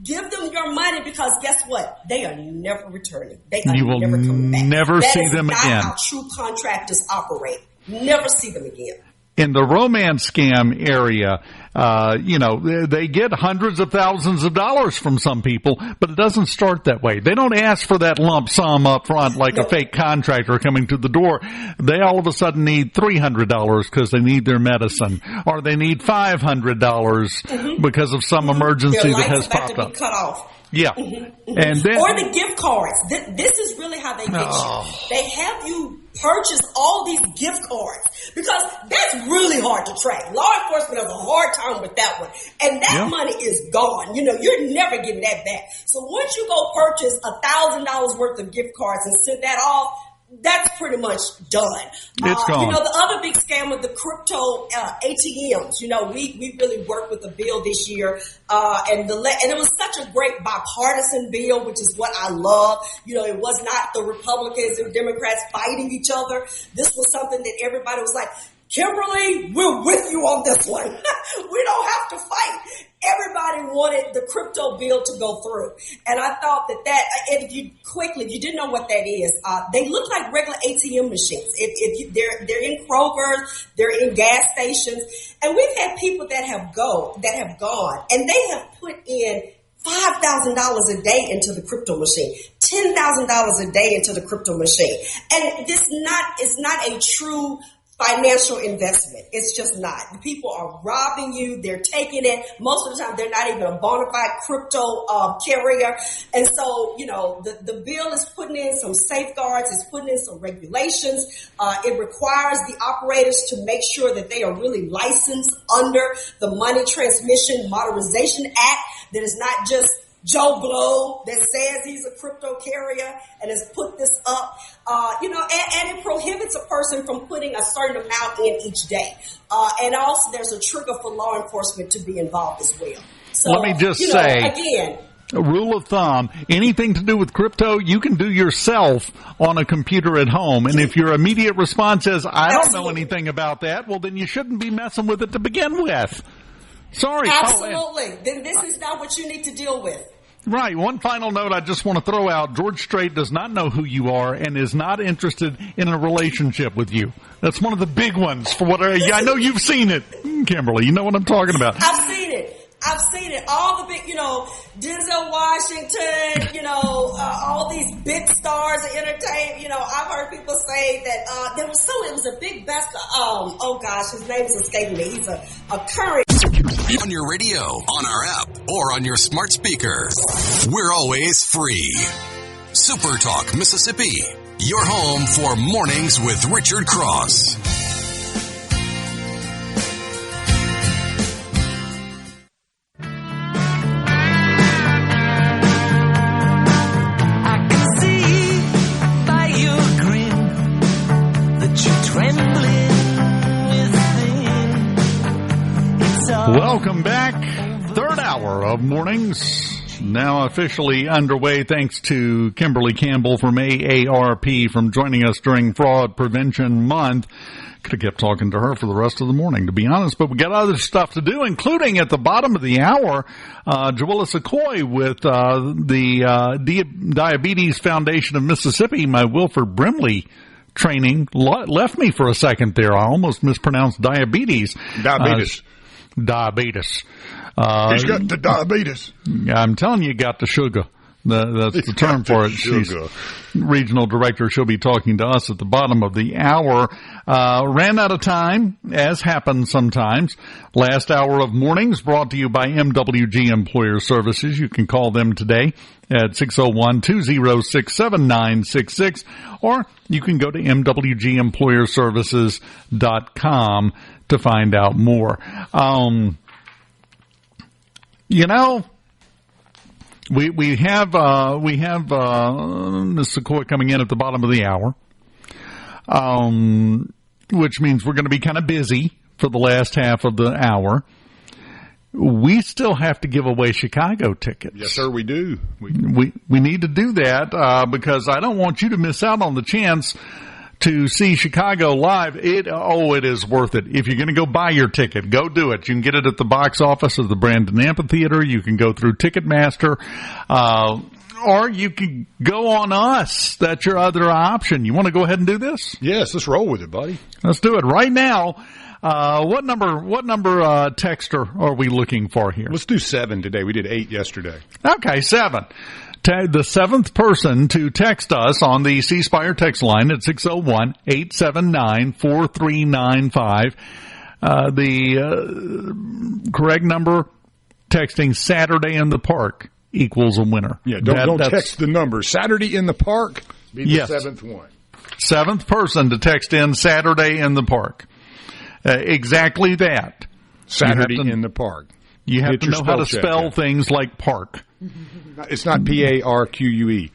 give them your money, because guess what? They are never returning. You will never coming back. Never see them again. That's not how true contractors operate. Never see them again. In the romance scam area, they get hundreds of thousands of dollars from some people, but it doesn't start that way. They don't ask for that lump sum up front like a fake contractor coming to the door. They all of a sudden need $300 because they need their medicine, or they need $500 because of some emergency that has popped up. Cut off. Yeah. And then, or the gift cards. This is really how they get you. They have you purchase all these gift cards, because that's really hard to track. Law enforcement has a hard time with that one. And that money is gone. You're never getting that back. So once you go purchase $1,000 worth of gift cards and send that off, that's pretty much done. It's gone. The other big scam with the crypto ATMs. We really worked with a bill this year, and it was such a great bipartisan bill, which is what I love. It was not the Republicans and Democrats fighting each other. This was something that everybody was like, Kimberly, we're with you on this one. We don't have to fight. Everybody wanted the crypto bill to go through. And I thought if you didn't know what that is, they look like regular ATM machines. They're in Kroger's, they're in gas stations. And we've had people that have gone, and they have put in $5,000 a day into the crypto machine, $10,000 a day into the crypto machine. And it's not a true financial investment. It's just not. The people are robbing you. They're taking it. Most of the time, they're not even a bona fide crypto carrier. And so, the bill is putting in some safeguards. It's putting in some regulations. It requires the operators to make sure that they are really licensed under the Money Transmission Modernization Act, that is not just Joe Blow that says he's a crypto carrier and has put this up, and it prohibits a person from putting a certain amount in each day. And also there's a trigger for law enforcement to be involved as well. So, let me just say, again, a rule of thumb, anything to do with crypto, you can do yourself on a computer at home. And if your immediate response is, I don't know anything about that, well, then you shouldn't be messing with it to begin with. Sorry. Absolutely. Then this is not what you need to deal with. Right. One final note I just want to throw out. George Strait does not know who you are and is not interested in a relationship with you. That's one of the big ones for what I know you've seen it, Kimberly. You know what I'm talking about. I've seen it. All the big, Denzel Washington, all these big stars of entertainment. I've heard people say that it was a big his name is escaping me. He's a current. On your radio, on our app, or on your smart speaker. We're always free. SuperTalk Mississippi, your home for Mornings with Richard Cross. I can see by your grin that you're trembling within. Welcome back. Third hour of Mornings now officially underway, thanks to Kimberly Campbell from AARP from joining us during Fraud Prevention Month. Could have kept talking to her for the rest of the morning, to be honest, but we got other stuff to do, including at the bottom of the hour, Jowilla Secoy with the Diabetes Foundation of Mississippi. My Wilford Brimley training left me for a second there. I almost mispronounced diabetes. Diabetes. He's got the diabetes. I'm telling you, got the sugar. That's the term for it. She's regional director. She'll be talking to us at the bottom of the hour. Ran out of time, as happens sometimes. Last hour of Mornings brought to you by MWG Employer Services. You can call them today at 601-206-7966, or you can go to MWGEmployerServices.com to find out more. You know, we have Ms. Secoy coming in at the bottom of the hour, which means we're going to be kind of busy for the last half of the hour. We still have to give away Chicago tickets. Yes, sir, we do. We need to do that because I don't want you to miss out on the chance to see Chicago live. It is worth it. If you're going to go buy your ticket, go do it. You can get it at the box office of the Brandon Amphitheater. You can go through Ticketmaster, or you can go on us. That's your other option. You want to go ahead and do this? Yes, let's roll with it, buddy. Let's do it right now. What number texter are we looking for here? Let's do 7 today. We did 8 yesterday. Okay, 7. The 7th person to text us on the C Spire text line at 601-879-4395. The correct number, texting Saturday in the Park equals a winner. Yeah, don't text the number. Saturday in the Park, be the 7th one. 7th person to text in Saturday in the Park. Exactly that. Saturday in the Park. You have to know how to spell things like park. It's not P-A-R-Q-U-E.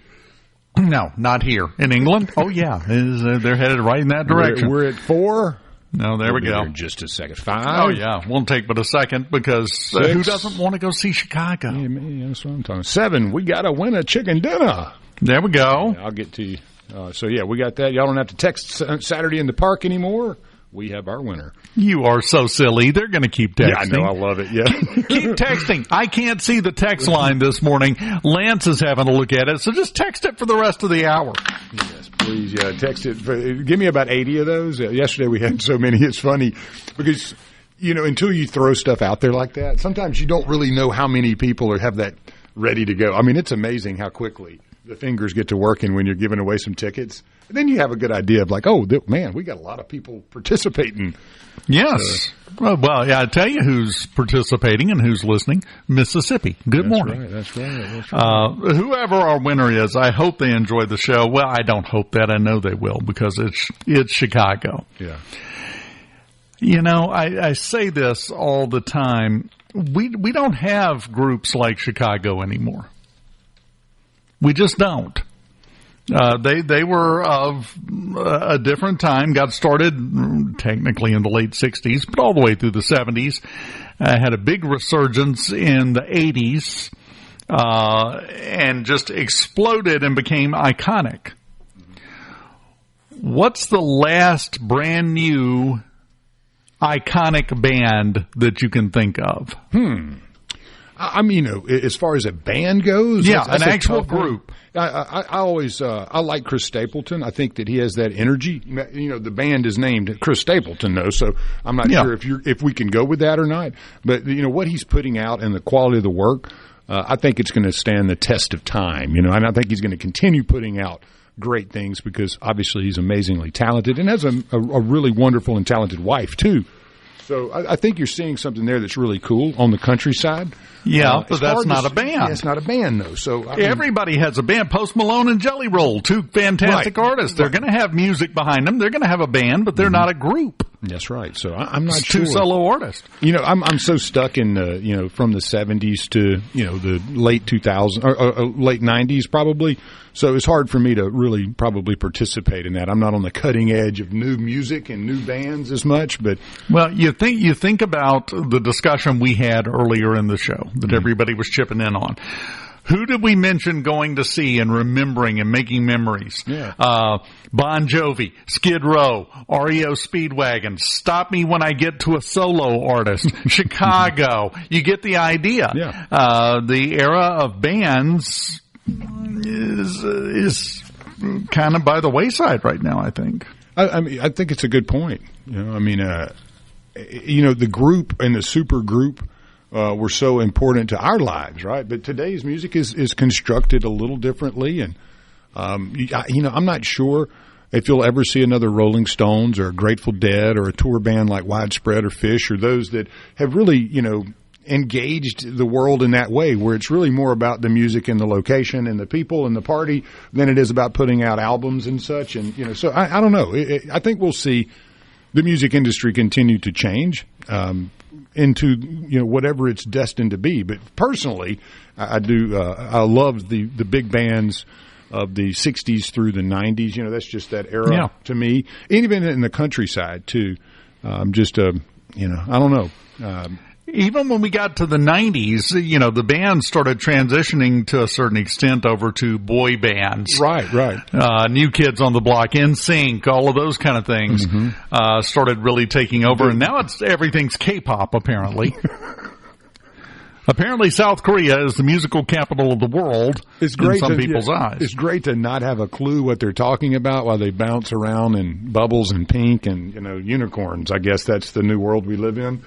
No, not here. In England? Oh, yeah. They're headed right in that direction. We're at 4. No, there we go. In just a second. 5. Oh, yeah. Won't take but a second because who doesn't want to go see Chicago? Yeah, man, that's what I'm talking about. 7. We got to win a chicken dinner. There we go. I'll get to you. We got that. Y'all don't have to text Saturday in the Park anymore. We have our winner. You are so silly. They're going to keep texting. Yeah, I know. I love it. Yeah. Keep texting. I can't see the text line this morning. Lance is having a look at it, so just text it for the rest of the hour. Yes, please. Yeah, text it. Give me about 80 of those. Yesterday we had so many. It's funny because, until you throw stuff out there like that, sometimes you don't really know how many people have that ready to go. I mean, it's amazing how quickly the fingers get to working when you're giving away some tickets. And then you have a good idea of like, man, we got a lot of people participating. Yes. Well, yeah, I tell you who's participating and who's listening. Mississippi. Good morning. That's right. Whoever our winner is, I hope they enjoy the show. Well, I don't hope that. I know they will because it's Chicago. Yeah. I say this all the time. We don't have groups like Chicago anymore. We just don't. They were of a different time, got started technically in the late 60s, but all the way through the 70s, had a big resurgence in the 80s, and just exploded and became iconic. What's the last brand new iconic band that you can think of? I mean, as far as a band goes, yeah, that's an actual group. I always I like Chris Stapleton. I think that he has that energy. The band is named Chris Stapleton, though, so I'm not sure if we can go with that or not. But what he's putting out and the quality of the work, I think it's going to stand the test of time. And I think he's going to continue putting out great things because obviously he's amazingly talented and has a really wonderful and talented wife too. So I think you're seeing something there that's really cool on the countryside. Yeah, but that's not a band. Yeah, it's not a band, though. So everybody has a band. Post Malone and Jelly Roll, 2 fantastic artists. They're going to have music behind them. They're going to have a band, but they're not a group. That's right. So I'm not sure. 2 solo artists. I'm so stuck in from the 70s to the late 2000s or late 90s probably. So it's hard for me to really probably participate in that. I'm not on the cutting edge of new music and new bands as much, but you think about the discussion we had earlier in the show that everybody was chipping in on. Who did we mention going to see and remembering and making memories? Yeah. Bon Jovi, Skid Row, REO Speedwagon, Stop Me When I Get to a Solo Artist, Chicago. You get the idea. Yeah. The era of bands is kind of by the wayside right now, I think. I mean, I think it's a good point. The group and the super group were so important to our lives, right? But today's music is constructed a little differently, and I'm not sure if you'll ever see another Rolling Stones or a Grateful Dead or a tour band like Widespread or Phish or those that have really, engaged the world in that way, where it's really more about the music and the location and the people and the party than it is about putting out albums and such. And so I don't know. I think we'll see the music industry continue to change into whatever it's destined to be. But personally, I love the big bands of the 60s through the 90s. That's just that era to me. And even in the countryside too. I don't know. Even when we got to the 90s, the band started transitioning to a certain extent over to boy bands. Right. New Kids on the Block, NSYNC, all of those kind of things started really taking over. And now everything's K-pop, apparently. Apparently, South Korea is the musical capital of the world in some people's eyes. It's great to not have a clue what they're talking about while they bounce around in bubbles and pink and unicorns. I guess that's the new world we live in.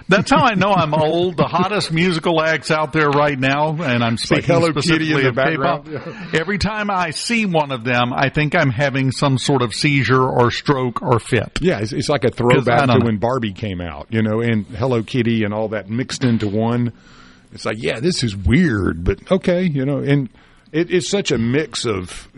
That's how I know I'm old. The hottest musical acts out there right now, and I'm speaking specifically of K-pop. Every time I see one of them, I think I'm having some sort of seizure or stroke or fit. Yeah, it's like a throwback to when Barbie came out, and Hello Kitty and all that mixed into one. It's like, yeah, this is weird, but okay, and it's such a mix of,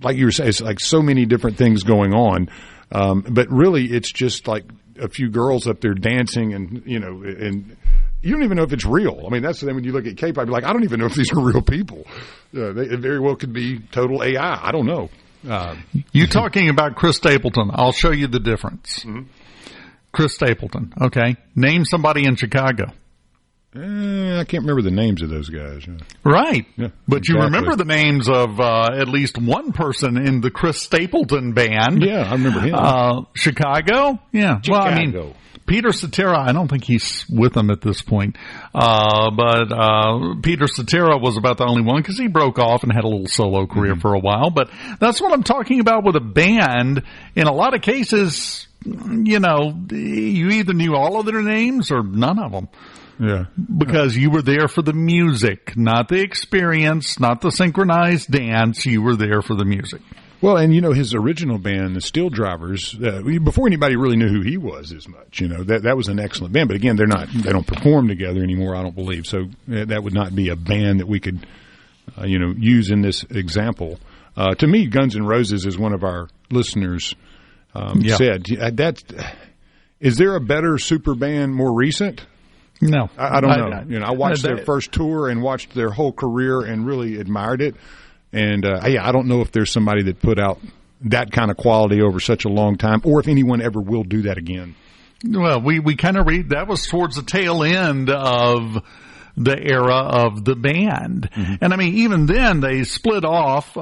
like you were saying, it's like so many different things going on. But really, it's just like a few girls up there dancing and you don't even know if it's real. I mean, that's the thing when you look at K-pop, you're like, I don't even know if these are real people. It very well could be total AI. I don't know. You talking about Chris Stapleton. I'll show you the difference. Mm-hmm. Chris Stapleton. Okay. Name somebody in Chicago. I can't remember the names of those guys. Right. Yeah, but you remember the names of at least one person in the Chris Stapleton band. Yeah, I remember him. Chicago? Yeah. Chicago. Well, I mean, Peter Cetera, I don't think he's with them at this point. But Peter Cetera was about the only one because he broke off and had a little solo career for a while. But that's what I'm talking about with a band. In a lot of cases, you either knew all of their names or none of them. Yeah. Because you were there for the music, not the experience, not the synchronized dance. You were there for the music. Well, and his original band, the Steel Drivers, before anybody really knew who he was as much, that was an excellent band. But again, they don't perform together anymore, I don't believe. So that would not be a band that we could, use in this example. To me, Guns N' Roses, as one of our listeners said, is there a better super band more recent? No. I don't know. I watched their first tour and watched their whole career and really admired it. And, I don't know if there's somebody that put out that kind of quality over such a long time or if anyone ever will do that again. Well, we kind of read that was towards the tail end of the era of the band. Mm-hmm. And I mean, even then they split off,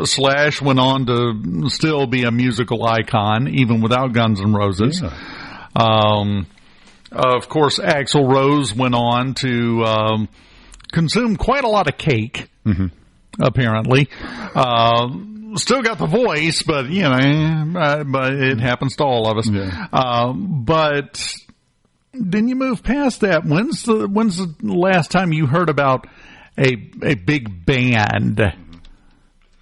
Slash went on to still be a musical icon even without Guns N' Roses. Yeah. Of course, Axl Rose went on to consume quite a lot of cake, apparently. Still got the voice, but but it happens to all of us. Yeah. But then you move past that. When's the last time you heard about a big band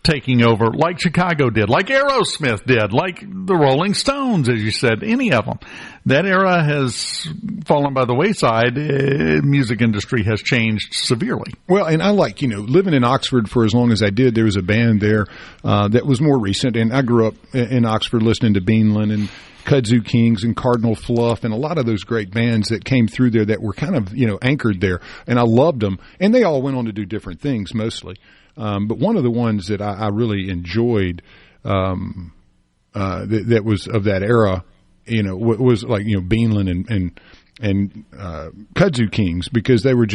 taking over, like Chicago did, like Aerosmith did, like the Rolling Stones, as you said, any of them? That era has fallen by the wayside. Music industry has changed severely. Well, and I like, living in Oxford for as long as I did, there was a band there that was more recent, and I grew up in Oxford listening to Beanland and Kudzu Kings and Cardinal Fluff and a lot of those great bands that came through there that were kind of, anchored there, and I loved them, and they all went on to do different things mostly. But one of the ones that I really enjoyed that was of that era, was like Beanland and Kudzu Kings, because they were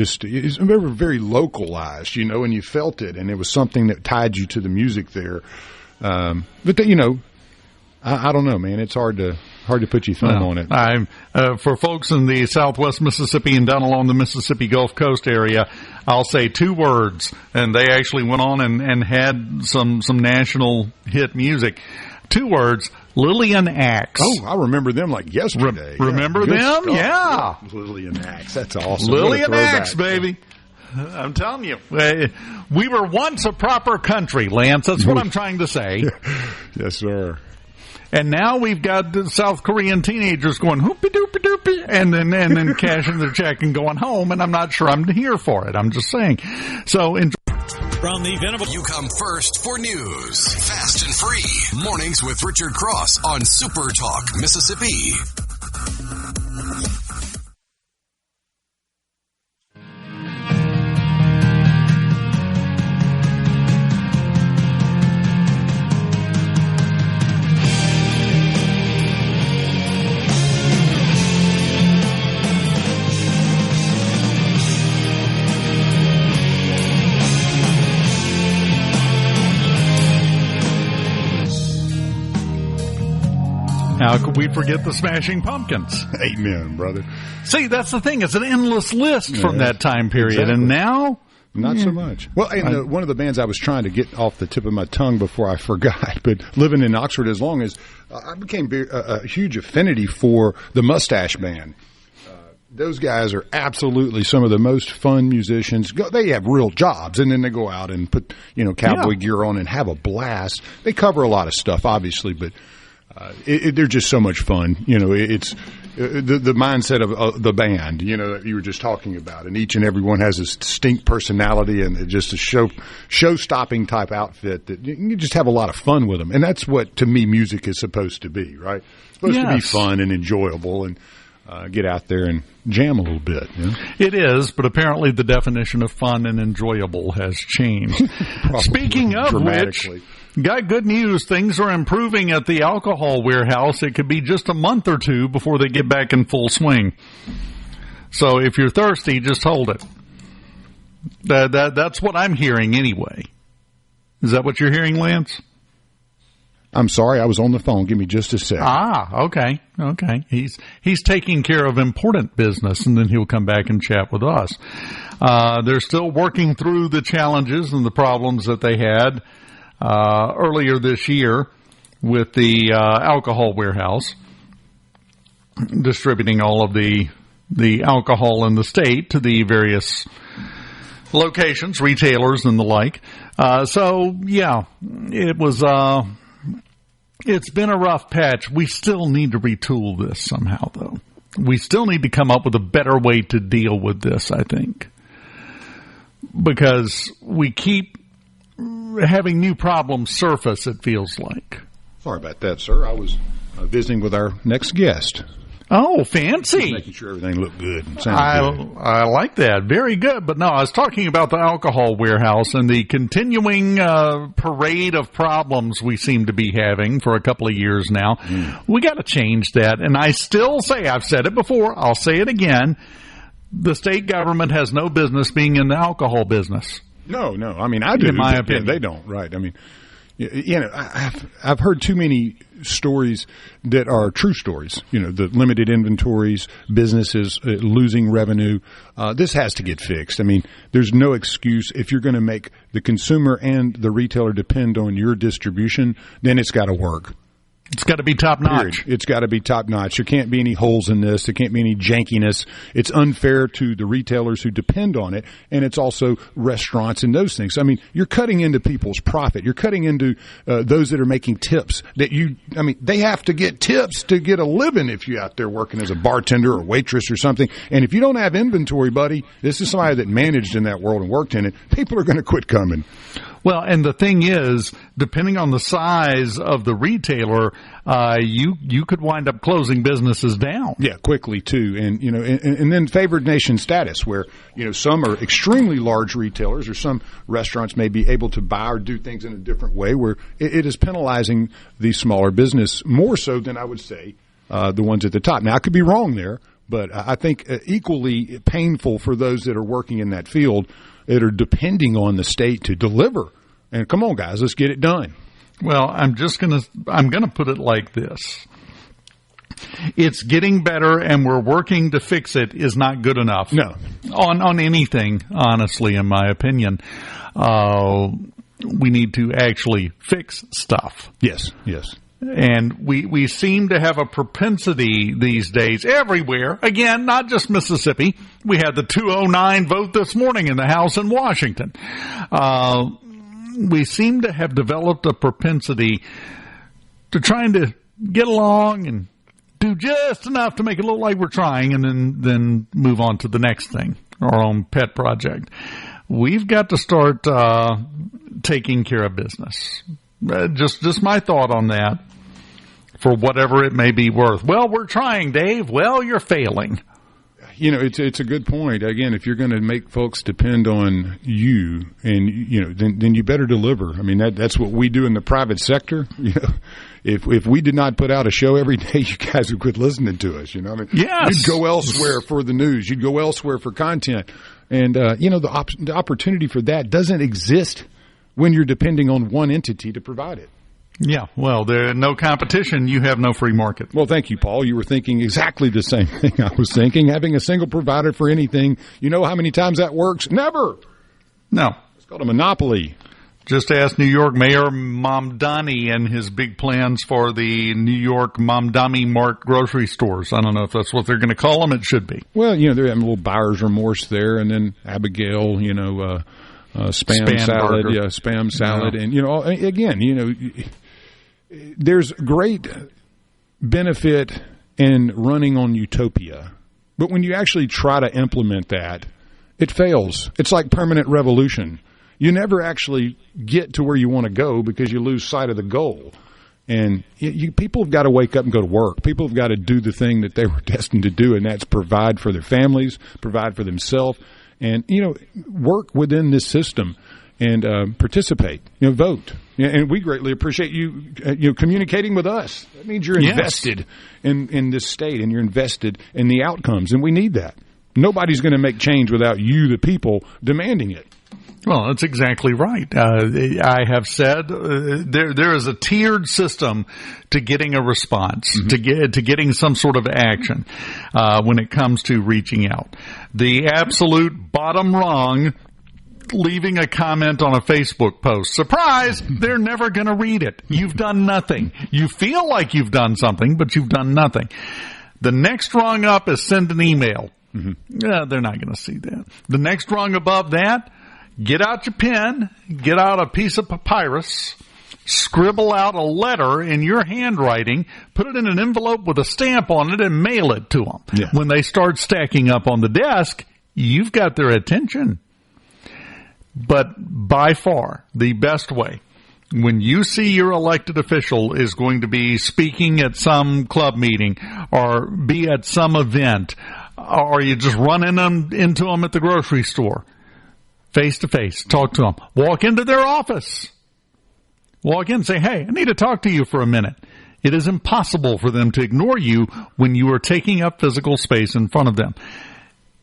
very localized, and you felt it, and it was something that tied you to the music there. But I don't know, man. It's hard to put your thumb on it. For folks in the Southwest Mississippi and down along the Mississippi Gulf Coast area, I'll say two words, and they actually went on and had some national hit music. Two words: Lillian Axe. Oh, I remember them like yesterday. Remember them? Stuff. Yeah. Lillian Axe. That's awesome. Lillian Axe, baby. I'm telling you, we were once a proper country, Lance. That's what I'm trying to say. Yes, sir. And now we've got the South Korean teenagers going hoopy doopy doopy, and then cashing their check and going home. And I'm not sure I'm here for it. I'm just saying. So enjoy. From the Venable. You come first for news. Fast and free. Mornings with Richard Cross on SuperTalk, Mississippi. How could we forget the Smashing Pumpkins? Amen, brother. See, that's the thing. It's an endless list from that time period. Exactly. And now... Not so much. Well, and one of the bands I was trying to get off the tip of my tongue before I forgot, but living in Oxford as long as I became a huge affinity for the Mustache Band. Those guys are absolutely some of the most fun musicians. They have real jobs, and then they go out and put cowboy gear on and have a blast. They cover a lot of stuff, obviously, but they're just so much fun. It's the mindset of the band, that you were just talking about, and each and every one has this distinct personality and just a show-stopping type outfit that you can just have a lot of fun with them, and that's what to me music is supposed to be, right? It's supposed to be fun and enjoyable, and get out there and jam a little bit. It is, but apparently the definition of fun and enjoyable has changed. Speaking of which, got good news. Things are improving at the alcohol warehouse. It could be just a month or two before they get back in full swing. So if you're thirsty, just hold it. That's what I'm hearing anyway. Is that what you're hearing, Lance? I'm sorry, I was on the phone. Give me just a sec. Okay. He's taking care of important business, and then he'll come back and chat with us. They're still working through the challenges and the problems that they had earlier this year with the alcohol warehouse, distributing all of the alcohol in the state to the various locations, retailers, and the like. It was... It's been a rough patch. We still need to retool this somehow, though. We still need to come up with a better way to deal with this, I think. Because we keep having new problems surface, it feels like. Sorry about that, sir. I was visiting with our next guest. Oh, fancy. Just making sure everything looked good and sounded good. I like that. Very good. But no, I was talking about the alcohol warehouse and the continuing parade of problems we seem to be having for a couple of years now. We got to change that. And I still say, I've said it before, I'll say it again, the state government has no business being in the alcohol business. No. I mean, I do. In my opinion. They don't, right. I mean, I've heard too many stories that are true stories. The limited inventories, businesses losing revenue. This has to get fixed. I mean, there's no excuse. If you're going to make the consumer and the retailer depend on your distribution, then it's got to work. It's got to be top notch. It's got to be top notch. There can't be any holes in this. There can't be any jankiness. It's unfair to the retailers who depend on it, and it's also restaurants and those things. I mean, you're cutting into people's profit. You're cutting into those that are making tips. They have to get tips to get a living if you're out there working as a bartender or waitress or something. And if you don't have inventory, buddy, this is somebody that managed in that world and worked in it. People are going to quit coming. Well, and the thing is, depending on the size of the retailer, you could wind up closing businesses down. Yeah, quickly too, and then favored nation status, where some are extremely large retailers, or some restaurants may be able to buy or do things in a different way, where it is penalizing the smaller business more so than I would say the ones at the top. Now, I could be wrong there, but I think equally painful for those that are working in that field that are depending on the state to deliver. And come on, guys, let's get it done. Well, I'm gonna put it like this. It's getting better, and we're working to fix it is not good enough. No. On anything, honestly, in my opinion. We need to actually fix stuff. Yes. And we seem to have a propensity these days everywhere. Again, not just Mississippi. We had the 209 vote this morning in the House in Washington. We seem to have developed a propensity to trying to get along and do just enough to make it look like we're trying, and then move on to the next thing, our own pet project. we've got to start taking care of business. Just my thought on that, for whatever it may be worth. Well, we're trying, Dave. Well, you're failing. You know, it's a good point. Again, if you're going to make folks depend on you, and then you better deliver. I mean, that's what we do in the private sector. You know, if we did not put out a show every day, you guys would quit listening to us. You know, I mean, yes. You'd go elsewhere for the news. You'd go elsewhere for content, and the opportunity for that doesn't exist when you're depending on one entity to provide it. Yeah, well, there's no competition. You have no free market. Well, thank you, Paul. You were thinking exactly the same thing I was thinking. Having a single provider for anything, you know how many times that works? Never. No. It's called a monopoly. Just ask New York Mayor Mamdani and his big plans for the New York Mamdani Mart grocery stores. I don't know if that's what they're going to call them. It should be. Well, they're having a little buyer's remorse there, and then Abigail, spam salad, burger. Spam salad, and again, there's great benefit in running on utopia, but when you actually try to implement that, it fails. It's like permanent revolution. You never actually get to where you want to go because you lose sight of the goal. And people have got to wake up and go to work. People have got to do the thing that they were destined to do, and that's provide for their families, provide for themselves, and work within this system and participate. Vote. And we greatly appreciate you communicating with us. That means you're invested in this state, and you're invested in the outcomes, and we need that. Nobody's going to make change without you, the people, demanding it. Well, that's exactly right. I have said there is a tiered system to getting a response, to getting some sort of action when it comes to reaching out. The absolute bottom rung, leaving a comment on a Facebook post. Surprise! They're never going to read it. You've done nothing. You feel like you've done something, but you've done nothing. The next rung up is send an email. Yeah, they're not going to see that. The next rung above that, get out your pen, get out a piece of papyrus, scribble out a letter in your handwriting, put it in an envelope with a stamp on it, and mail it to them. Yeah. When they start stacking up on the desk, you've got their attention. But by far, the best way, when you see your elected official is going to be speaking at some club meeting or be at some event, or you just run into them at the grocery store, face to face, talk to them. Walk into their office. Walk in and say, hey, I need to talk to you for a minute. It is impossible for them to ignore you when you are taking up physical space in front of them.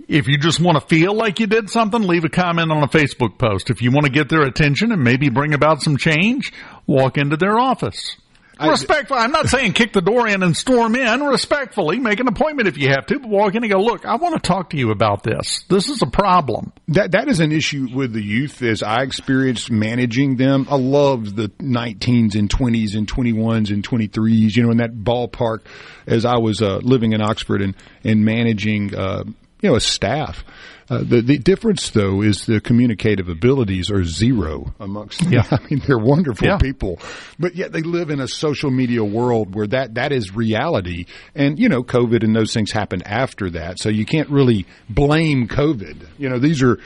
If you just want to feel like you did something, leave a comment on a Facebook post. If you want to get their attention and maybe bring about some change, walk into their office. Respectfully, I'm not saying kick the door in and storm in. Respectfully, make an appointment if you have to, but walk in and go, look, I want to talk to you about this. This is a problem. That is an issue with the youth as I experienced managing them. I loved the 19s and 20s and 21s and 23s, in that ballpark as I was living in Oxford and managing a staff. The difference, though, is the communicative abilities are zero amongst them. Yeah. I mean, they're wonderful people, but yet they live in a social media world where that is reality. And, COVID and those things happened after that, so you can't really blame COVID. These are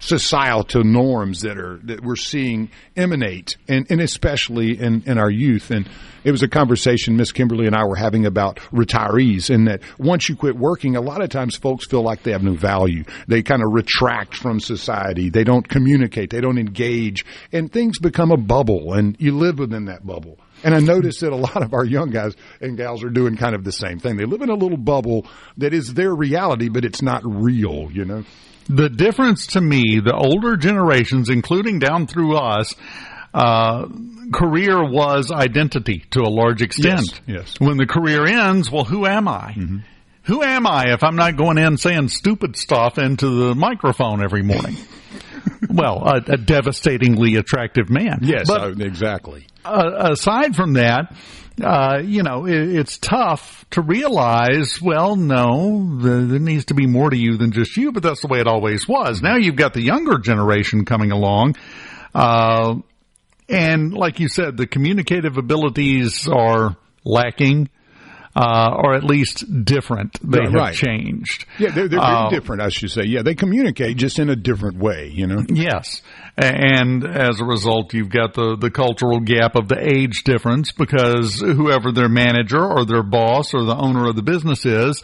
societal norms that we're seeing emanate, and especially in our youth. And it was a conversation Miss Kimberly and I were having about retirees, and that once you quit working, a lot of times folks feel like they have no value. They kind of retract from society. They don't communicate. They don't engage. And things become a bubble, and you live within that bubble. And I noticed that a lot of our young guys and gals are doing kind of the same thing. They live in a little bubble that is their reality, but it's not real, The difference to me, the older generations, including down through us, career was identity to a large extent. Yes. When the career ends, well, who am I? Mm-hmm. Who am I if I'm not going in saying stupid stuff into the microphone every morning? Well, a devastatingly attractive man. Yes, but exactly. Aside from that, it's tough to realize, well, no, there needs to be more to you than just you, but that's the way it always was. Now you've got the younger generation coming along, and like you said, the communicative abilities are lacking. or at least different. They have changed. Yeah, they're very different, I should say. Yeah, they communicate just in a different way, you know? Yes. And as a result, you've got the cultural gap of the age difference, because whoever their manager or their boss or the owner of the business is,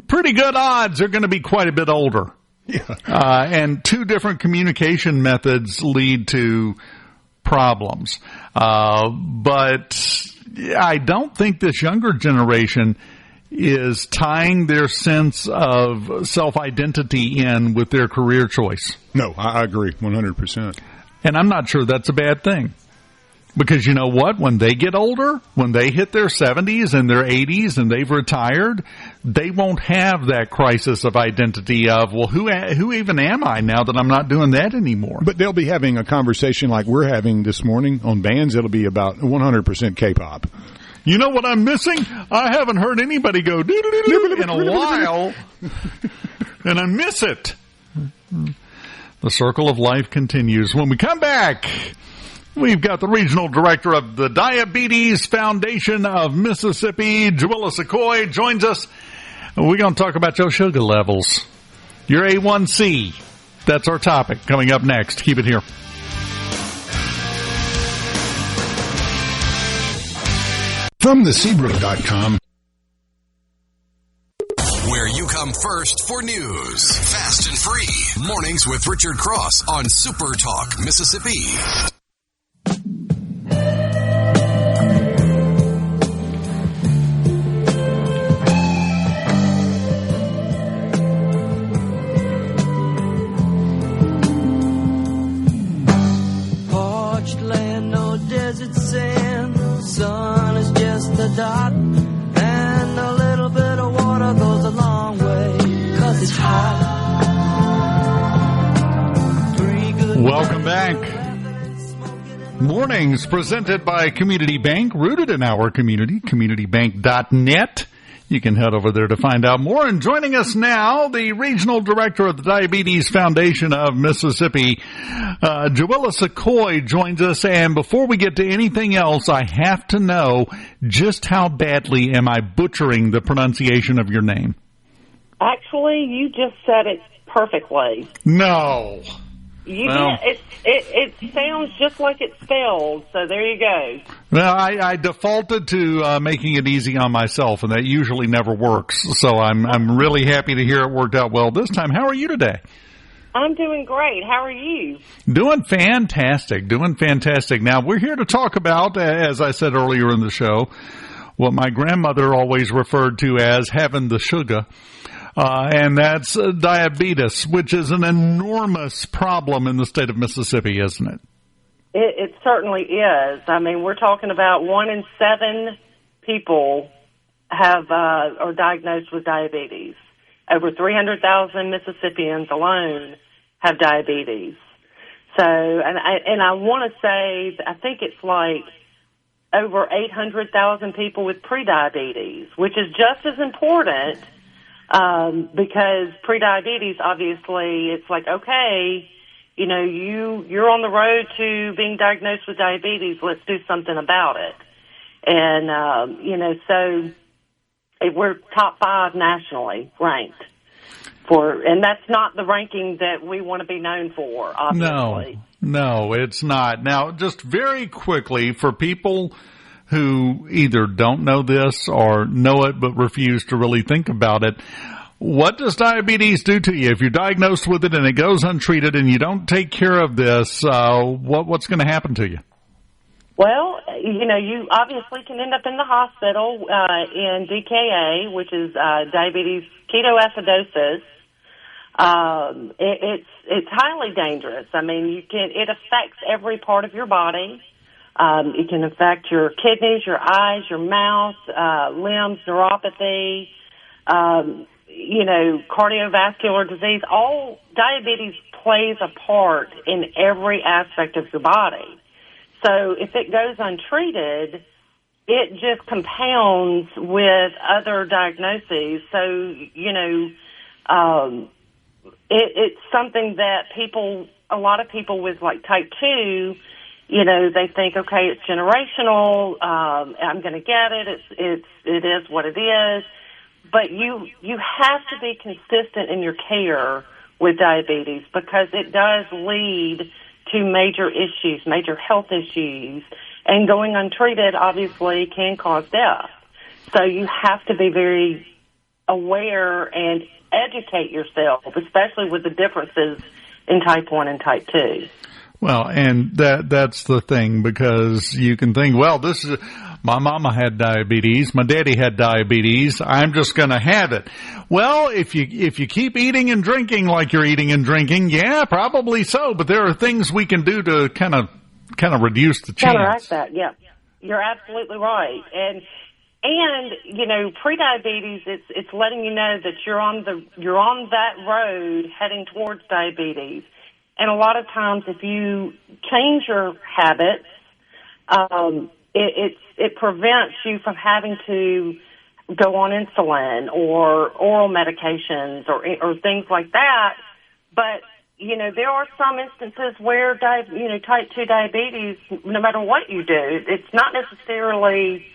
pretty good odds they're going to be quite a bit older. Yeah. And two different communication methods lead to problems. But I don't think this younger generation is tying their sense of self-identity in with their career choice. No, I agree 100%. And I'm not sure that's a bad thing. Because you know what? When they get older, when they hit their 70s and their 80s and they've retired, they won't have that crisis of identity of, well, who even am I now that I'm not doing that anymore? But they'll be having a conversation like we're having this morning on bands. It'll be about 100% K-pop. You know what I'm missing? I haven't heard anybody go doo-doo-doo-doo in a while, and I miss it. The circle of life continues. When we come back, we've got the regional director of the Diabetes Foundation of Mississippi, Jowilla Secoy, joins us. We're going to talk about your sugar levels, your A1C. That's our topic coming up next. Keep it here. From thesebro.com. Where you come first for news. Fast and free. Mornings with Richard Cross on SuperTalk, Mississippi. Parched land, no desert sand. Sun is just a dot, and a little bit of water goes a long way, 'cause it's hot. Welcome back. Mornings presented by Community Bank, rooted in our community, communitybank.net. You can head over there to find out more. And joining us now, the Regional Director of the Diabetes Foundation of Mississippi, Jowilla Secoy, joins us. And before we get to anything else, I have to know, just how badly am I butchering the pronunciation of your name? Actually, you just said it perfectly. No. You did. It sounds just like it's spelled, so there you go. Well, I defaulted to making it easy on myself, and that usually never works. So I'm really happy to hear it worked out well this time. How are you today? I'm doing great. How are you? Doing fantastic. Now, we're here to talk about, as I said earlier in the show, what my grandmother always referred to as having the sugar. And that's diabetes, which is an enormous problem in the state of Mississippi, isn't it? It certainly is. I mean, we're talking about 1 in 7 people are diagnosed with diabetes. Over 300,000 Mississippians alone have diabetes. So, and I want to say, I think it's like over 800,000 people with prediabetes, which is just as important. Because prediabetes, obviously, it's like, okay, you know, you're on the road to being diagnosed with diabetes. Let's do something about it. And, you know, so we're top 5 nationally ranked and that's not the ranking that we want to be known for, obviously. No, it's not. Now, just very quickly, for people who either don't know this or know it but refuse to really think about it, what does diabetes do to you? If you're diagnosed with it and it goes untreated and you don't take care of this, what's going to happen to you? Well, you know, you obviously can end up in the hospital in DKA, which is diabetes ketoacidosis. It's highly dangerous. I mean, it affects every part of your body. It can affect your kidneys, your eyes, your mouth, limbs, neuropathy, you know, cardiovascular disease. All diabetes plays a part in every aspect of your body. So if it goes untreated, it just compounds with other diagnoses. So, you know, it's something that a lot of people with like type 2, they think, okay, it's generational. I'm going to get it. It is what it is. But you have to be consistent in your care with diabetes because it does lead to major issues, major health issues, and going untreated obviously can cause death. So you have to be very aware and educate yourself, especially with the differences in type 1 and type 2. Well, and that's the thing, because you can think, well, my mama had diabetes, my daddy had diabetes, I'm just going to have it. Well, if you keep eating and drinking like you're eating and drinking, yeah, probably so, but there are things we can do to kind of reduce the chance. Counteract that, yeah. You're absolutely right. And pre-diabetes, it's letting you know that you're on that road heading towards diabetes. And a lot of times, if you change your habits, it prevents you from having to go on insulin or oral medications or things like that. But there are some instances where type 2 diabetes, no matter what you do, it's not necessarily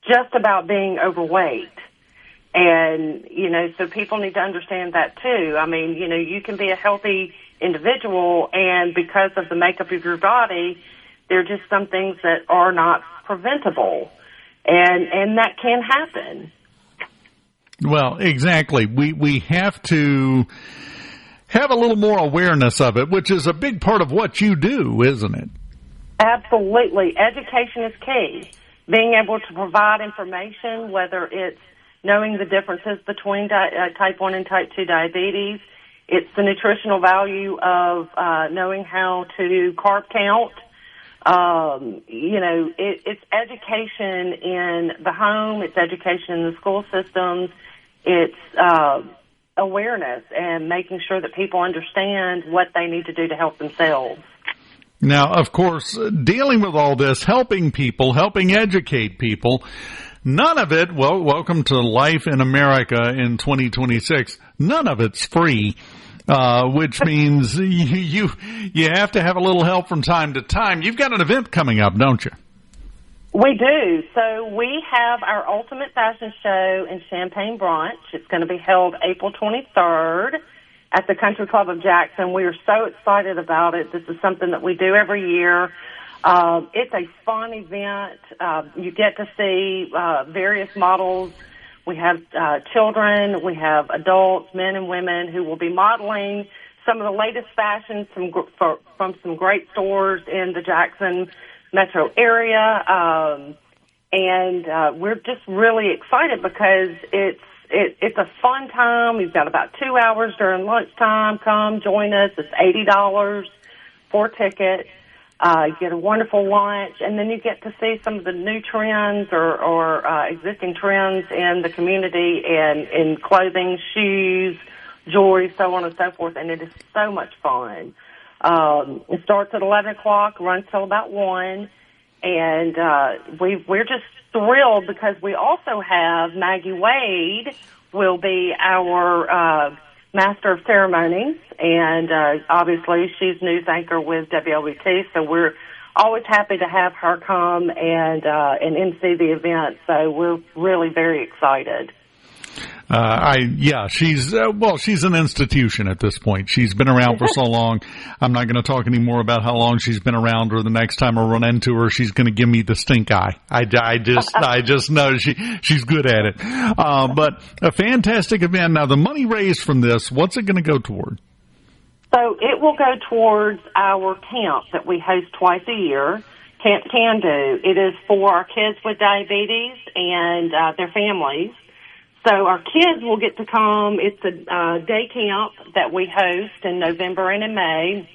just about being overweight. And, so people need to understand that too. I mean, you can be a healthy individual, and because of the makeup of your body, there are just some things that are not preventable. And that can happen. Well, exactly. We have to have a little more awareness of it, which is a big part of what you do, isn't it? Absolutely. Education is key. Being able to provide information, whether it's knowing the differences between type 1 and type 2 diabetes, it's the nutritional value of knowing how to carb count. It's education in the home, it's education in the school systems, it's awareness and making sure that people understand what they need to do to help themselves. Now, of course, dealing with all this, helping people, helping educate people, none of it, well, welcome to life in America in 2026, none of it's free, which means you have to have a little help from time to time. You've got an event coming up, don't you? We do. So we have our Ultimate Fashion Show in Champaign Brunch. It's going to be held April 23rd. At the Country Club of Jackson. We are so excited about it. This is something that we do every year. It's a fun event. You get to see various models. We have children. We have adults, men and women, who will be modeling some of the latest fashions from some great stores in the Jackson metro area. And we're just really excited because it's a fun time. We've got about 2 hours during lunchtime. Come join us. It's $80 for a ticket. You get a wonderful lunch, and then you get to see some of the new trends or existing trends in the community and in clothing, shoes, jewelry, so on and so forth. And it is so much fun. It starts at 11 o'clock, runs till about 1. And we're just thrilled because we also have Maggie Wade will be our Master of Ceremonies, and obviously she's news anchor with WLBT, so we're always happy to have her come and MC the event. So we're really very excited. She's an institution at this point. She's been around for so long. I'm not going to talk anymore about how long she's been around, or the next time I run into her, she's going to give me the stink eye. I just know she's good at it. But a fantastic event. Now, the money raised from this, what's it going to go toward? So it will go towards our camp that we host twice a year. Camp Can Do. It is for our kids with diabetes and their families. So our kids will get to come. It's a day camp that we host in November and in May.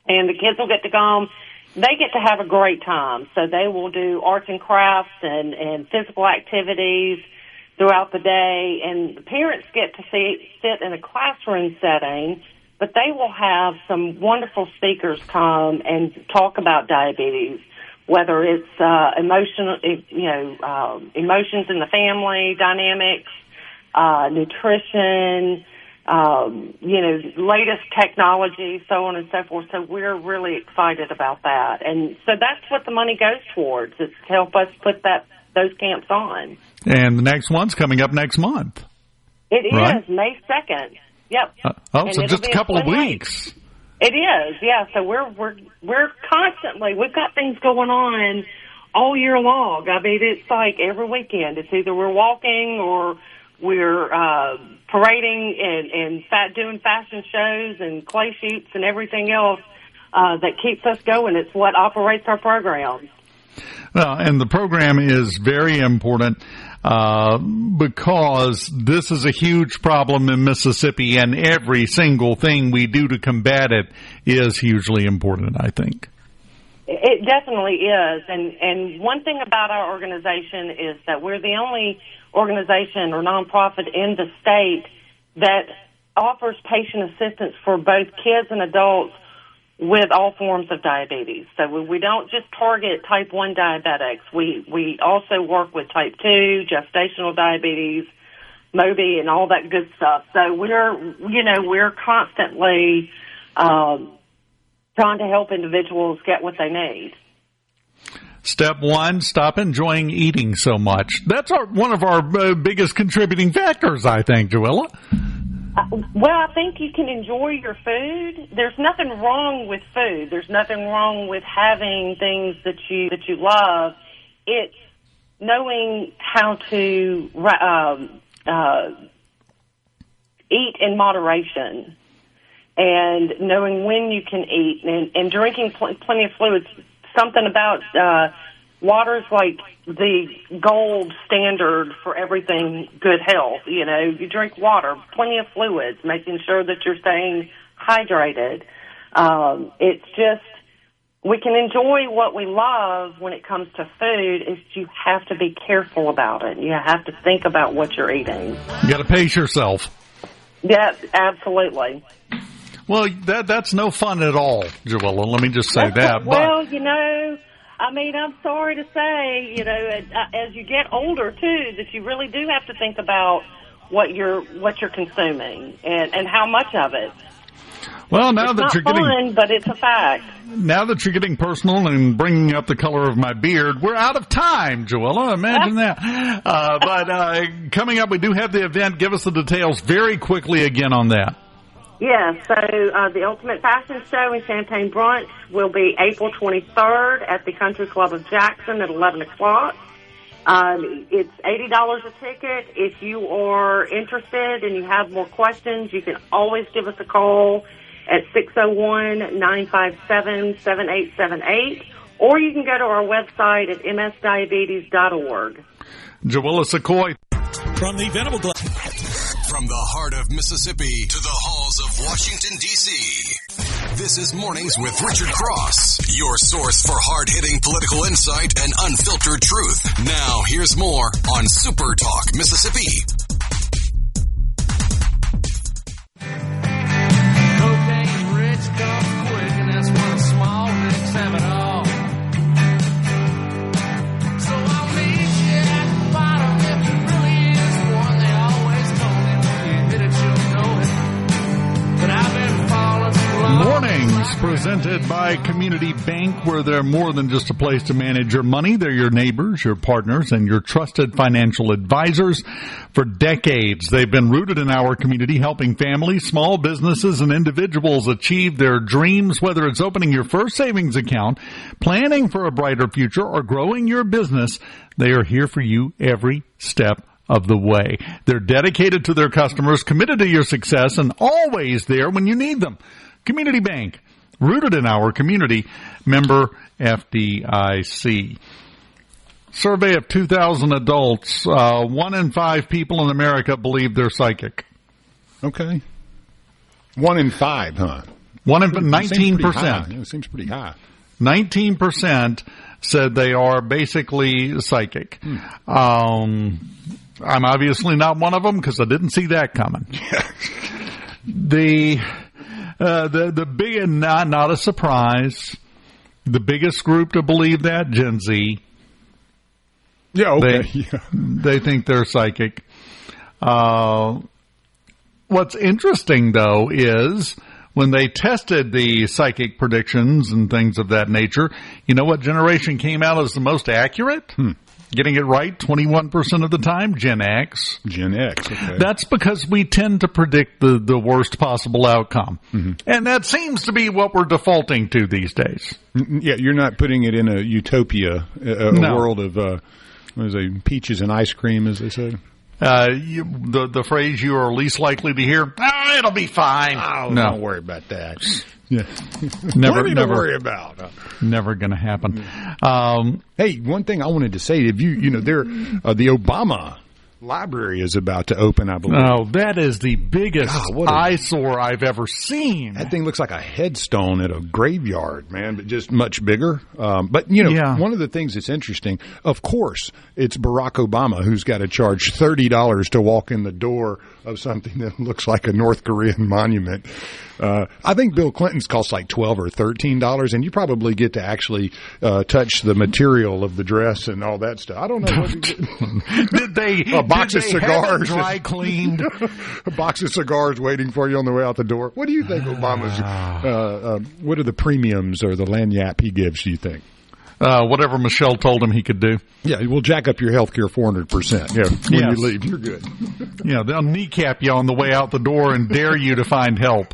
And the kids will get to come. They get to have a great time. So they will do arts and crafts and physical activities throughout the day. And the parents get to sit in a classroom setting, but they will have some wonderful speakers come and talk about diabetes, whether it's emotions in the family dynamics, nutrition, latest technology, so on and so forth. So we're really excited about that. And so that's what the money goes towards, is to help us put those camps on. And the next one's coming up next month. It is, right? May 2nd. Yep. So just a couple of weeks. It is, yeah. So we're constantly, we've got things going on all year long. I mean, it's like every weekend. It's either we're walking or we're parading and doing fashion shows and clay shoots and everything else that keeps us going. It's what operates our program. Well, and the program is very important because this is a huge problem in Mississippi, and every single thing we do to combat it is hugely important, I think. It definitely is. And one thing about our organization is that we're the only organization or nonprofit in the state that offers patient assistance for both kids and adults with all forms of diabetes. So we don't just target type 1 diabetics. We also work with type 2, gestational diabetes, Moby, and all that good stuff. So we're constantly trying to help individuals get what they need. Step one, stop enjoying eating so much. That's one of our biggest contributing factors, I think, Jowilla. Well, I think you can enjoy your food. There's nothing wrong with food. There's nothing wrong with having things that you love. It's knowing how to eat in moderation and knowing when you can eat and drinking plenty of fluids. Something about water's like the gold standard for everything good health. You know, you drink water, plenty of fluids, making sure that you're staying hydrated. It's just, we can enjoy what we love when it comes to food. It's you have to be careful about it. You have to think about what you're eating. You got to pace yourself. Yeah, absolutely. Well, that's no fun at all, Jowilla. Let me just say that. Well, I mean, I'm sorry to say, as you get older too, that you really do have to think about what you're consuming and how much of it. Well, now it's that not you're getting fun, but it's a fact. Now that you're getting personal and bringing up the color of my beard, we're out of time, Jowilla. Imagine that. But coming up, we do have the event. Give us the details very quickly again on that. Yeah, so the Ultimate Fashion Show and Champagne Brunch will be April 23rd at the Country Club of Jackson at 11 o'clock. It's $80 a ticket. If you are interested and you have more questions, you can always give us a call at 601-957-7878, or you can go to our website at msdiabetes.org. Jowilla Secoy. From the Venable Glass. From the heart of Mississippi to the halls of Washington, D.C., this is Mornings with Richard Cross, your source for hard-hitting political insight and unfiltered truth. Now, here's more on SuperTalk Mississippi. Cocaine rich comes quick, and that's when the small rich have it all. So I'll meet you at the bottom if there really is one. They always told me when you hit it, you'll know it. But I've been falling so long. Mornings presented by Community Bank, where they're more than just a place to manage your money. They're your neighbors, your partners, and your trusted financial advisors. For decades, they've been rooted in our community, helping families, small businesses, and individuals achieve their dreams, whether it's opening your first savings account, planning for a brighter future, or growing your business. They are here for you every step of the way. They're dedicated to their customers, committed to your success, and always there when you need them. Community Bank, rooted in our community, member FDIC. Survey of 2,000 adults, 1 in 5 people in America believe they're psychic. Okay. 1 in 5, huh? 19%. It seems pretty high. 19% said they are basically psychic. I'm obviously not one of them because I didn't see that coming. The big, not a surprise, the biggest group to believe that, Gen Z. Yeah, okay. They think they're psychic. what's interesting, though, is when they tested the psychic predictions and things of that nature, you know what generation came out as the most accurate? Getting it right 21% of the time? Gen X. Gen X, okay. That's because we tend to predict the worst possible outcome. And that seems to be what we're defaulting to these days. Yeah, you're not putting it in a utopia, a world of, what is it, peaches and ice cream, as they say? The phrase you are least likely to hear, it'll be fine. Oh, no. Don't worry about that. Yeah. Never worry about. Never going to happen. Hey, one thing I wanted to say, the Obama Library is about to open, I believe. Oh, that is the biggest eyesore I've ever seen. That thing looks like a headstone at a graveyard, man, but just much bigger. But, one of the things that's interesting, of course, it's Barack Obama who's got to charge $30 to walk in the door of something that looks like a North Korean monument. I think Bill Clinton's costs like $12 or $13, and you probably get to actually touch the material of the dress and all that stuff. I don't know. Did they a box of cigars have it dry cleaned? A box of cigars waiting for you on the way out the door. What do you think Obama's? What are the premiums or the lagniappe he gives? Do you think? Whatever Michelle told him he could do. Yeah, we'll jack up your health care 400%. Yeah, when you leave, you're good. Yeah, they'll kneecap you on the way out the door and dare you to find help.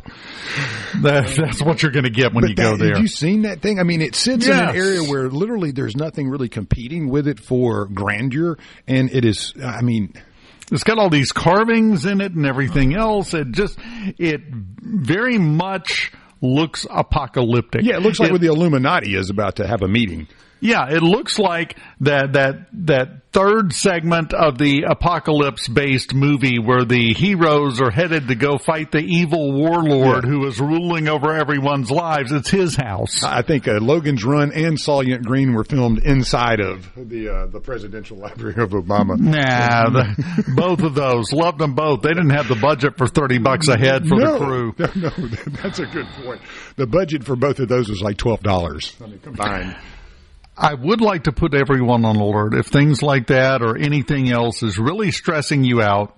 That's what you're going to get when you go there. Have you seen that thing? I mean, it sits in an area where literally there's nothing really competing with it for grandeur, and it is, it's got all these carvings in it and everything else. It very much looks apocalyptic. Yeah, it looks like where the Illuminati is about to have a meeting. Yeah, it looks like that third segment of the apocalypse-based movie where the heroes are headed to go fight the evil warlord who is ruling over everyone's lives. It's his house. I think Logan's Run and Soylent Green were filmed inside of the presidential library of Obama. Nah, both of those. Loved them both. They didn't have the budget for $30 a head for the crew. No, that's a good point. The budget for both of those was like $12. Combined. I would like to put everyone on alert. If things like that or anything else is really stressing you out,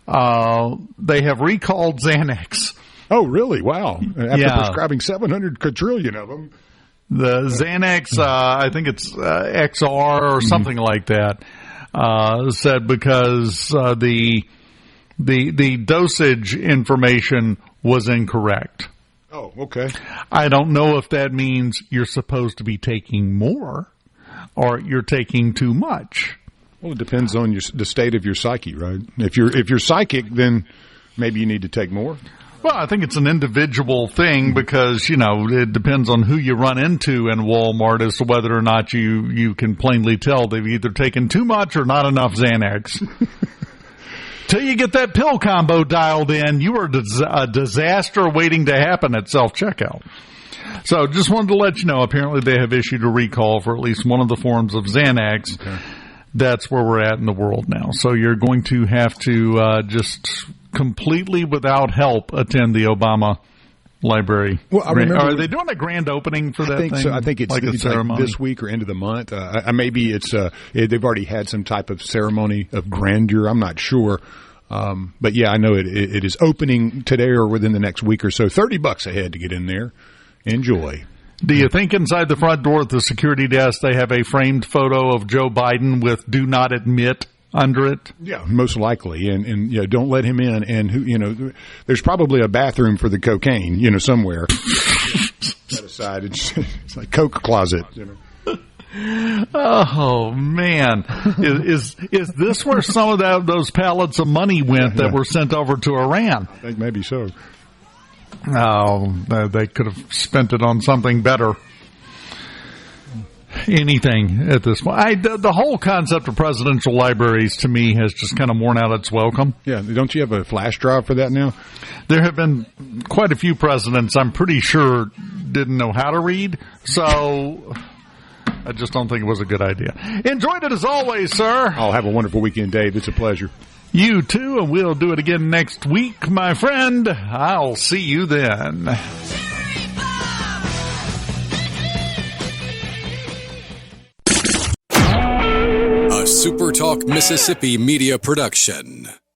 they have recalled Xanax. Oh, really? Wow. After prescribing 700 quadrillion of them. The Xanax, I think it's XR or something like that, said because the dosage information was incorrect. Oh, okay. I don't know if that means you're supposed to be taking more or you're taking too much. Well, it depends on the state of your psyche, right? If you're psychic, then maybe you need to take more. Well, I think it's an individual thing because, it depends on who you run into in Walmart as to whether or not you can plainly tell they've either taken too much or not enough Xanax. Till you get that pill combo dialed in, you are a disaster waiting to happen at self-checkout. So just wanted to let you know, apparently they have issued a recall for at least one of the forms of Xanax. Okay. That's where we're at in the world now. So you're going to have to just completely without help attend the Obama Library. Well, I remember, are they doing a grand opening for that thing? So. I think it's like it's like this week or end of the month. Maybe it's they've already had some type of ceremony of grandeur. I'm not sure. But yeah, I know it is opening today or within the next week or so. $30 a head to get in there. Enjoy. Do you think inside the front door at the security desk they have a framed photo of Joe Biden with "Do not admit" under it? Yeah, most likely. And don't let him in. And there's probably a bathroom for the cocaine, somewhere. Set aside. It's like Coke closet, Oh man, is this where some of those pallets of money went that were sent over to Iran? I think maybe so. Oh, they could have spent it on something better. Anything at this point. The whole concept of presidential libraries to me has just kind of worn out its welcome. Yeah, don't you have a flash drive for that now? There have been quite a few presidents I'm pretty sure didn't know how to read, so I just don't think it was a good idea. Enjoyed it as always, sir. Oh, have a wonderful weekend, Dave. It's a pleasure. You too, and we'll do it again next week, my friend. I'll see you then. A SuperTalk Mississippi media production.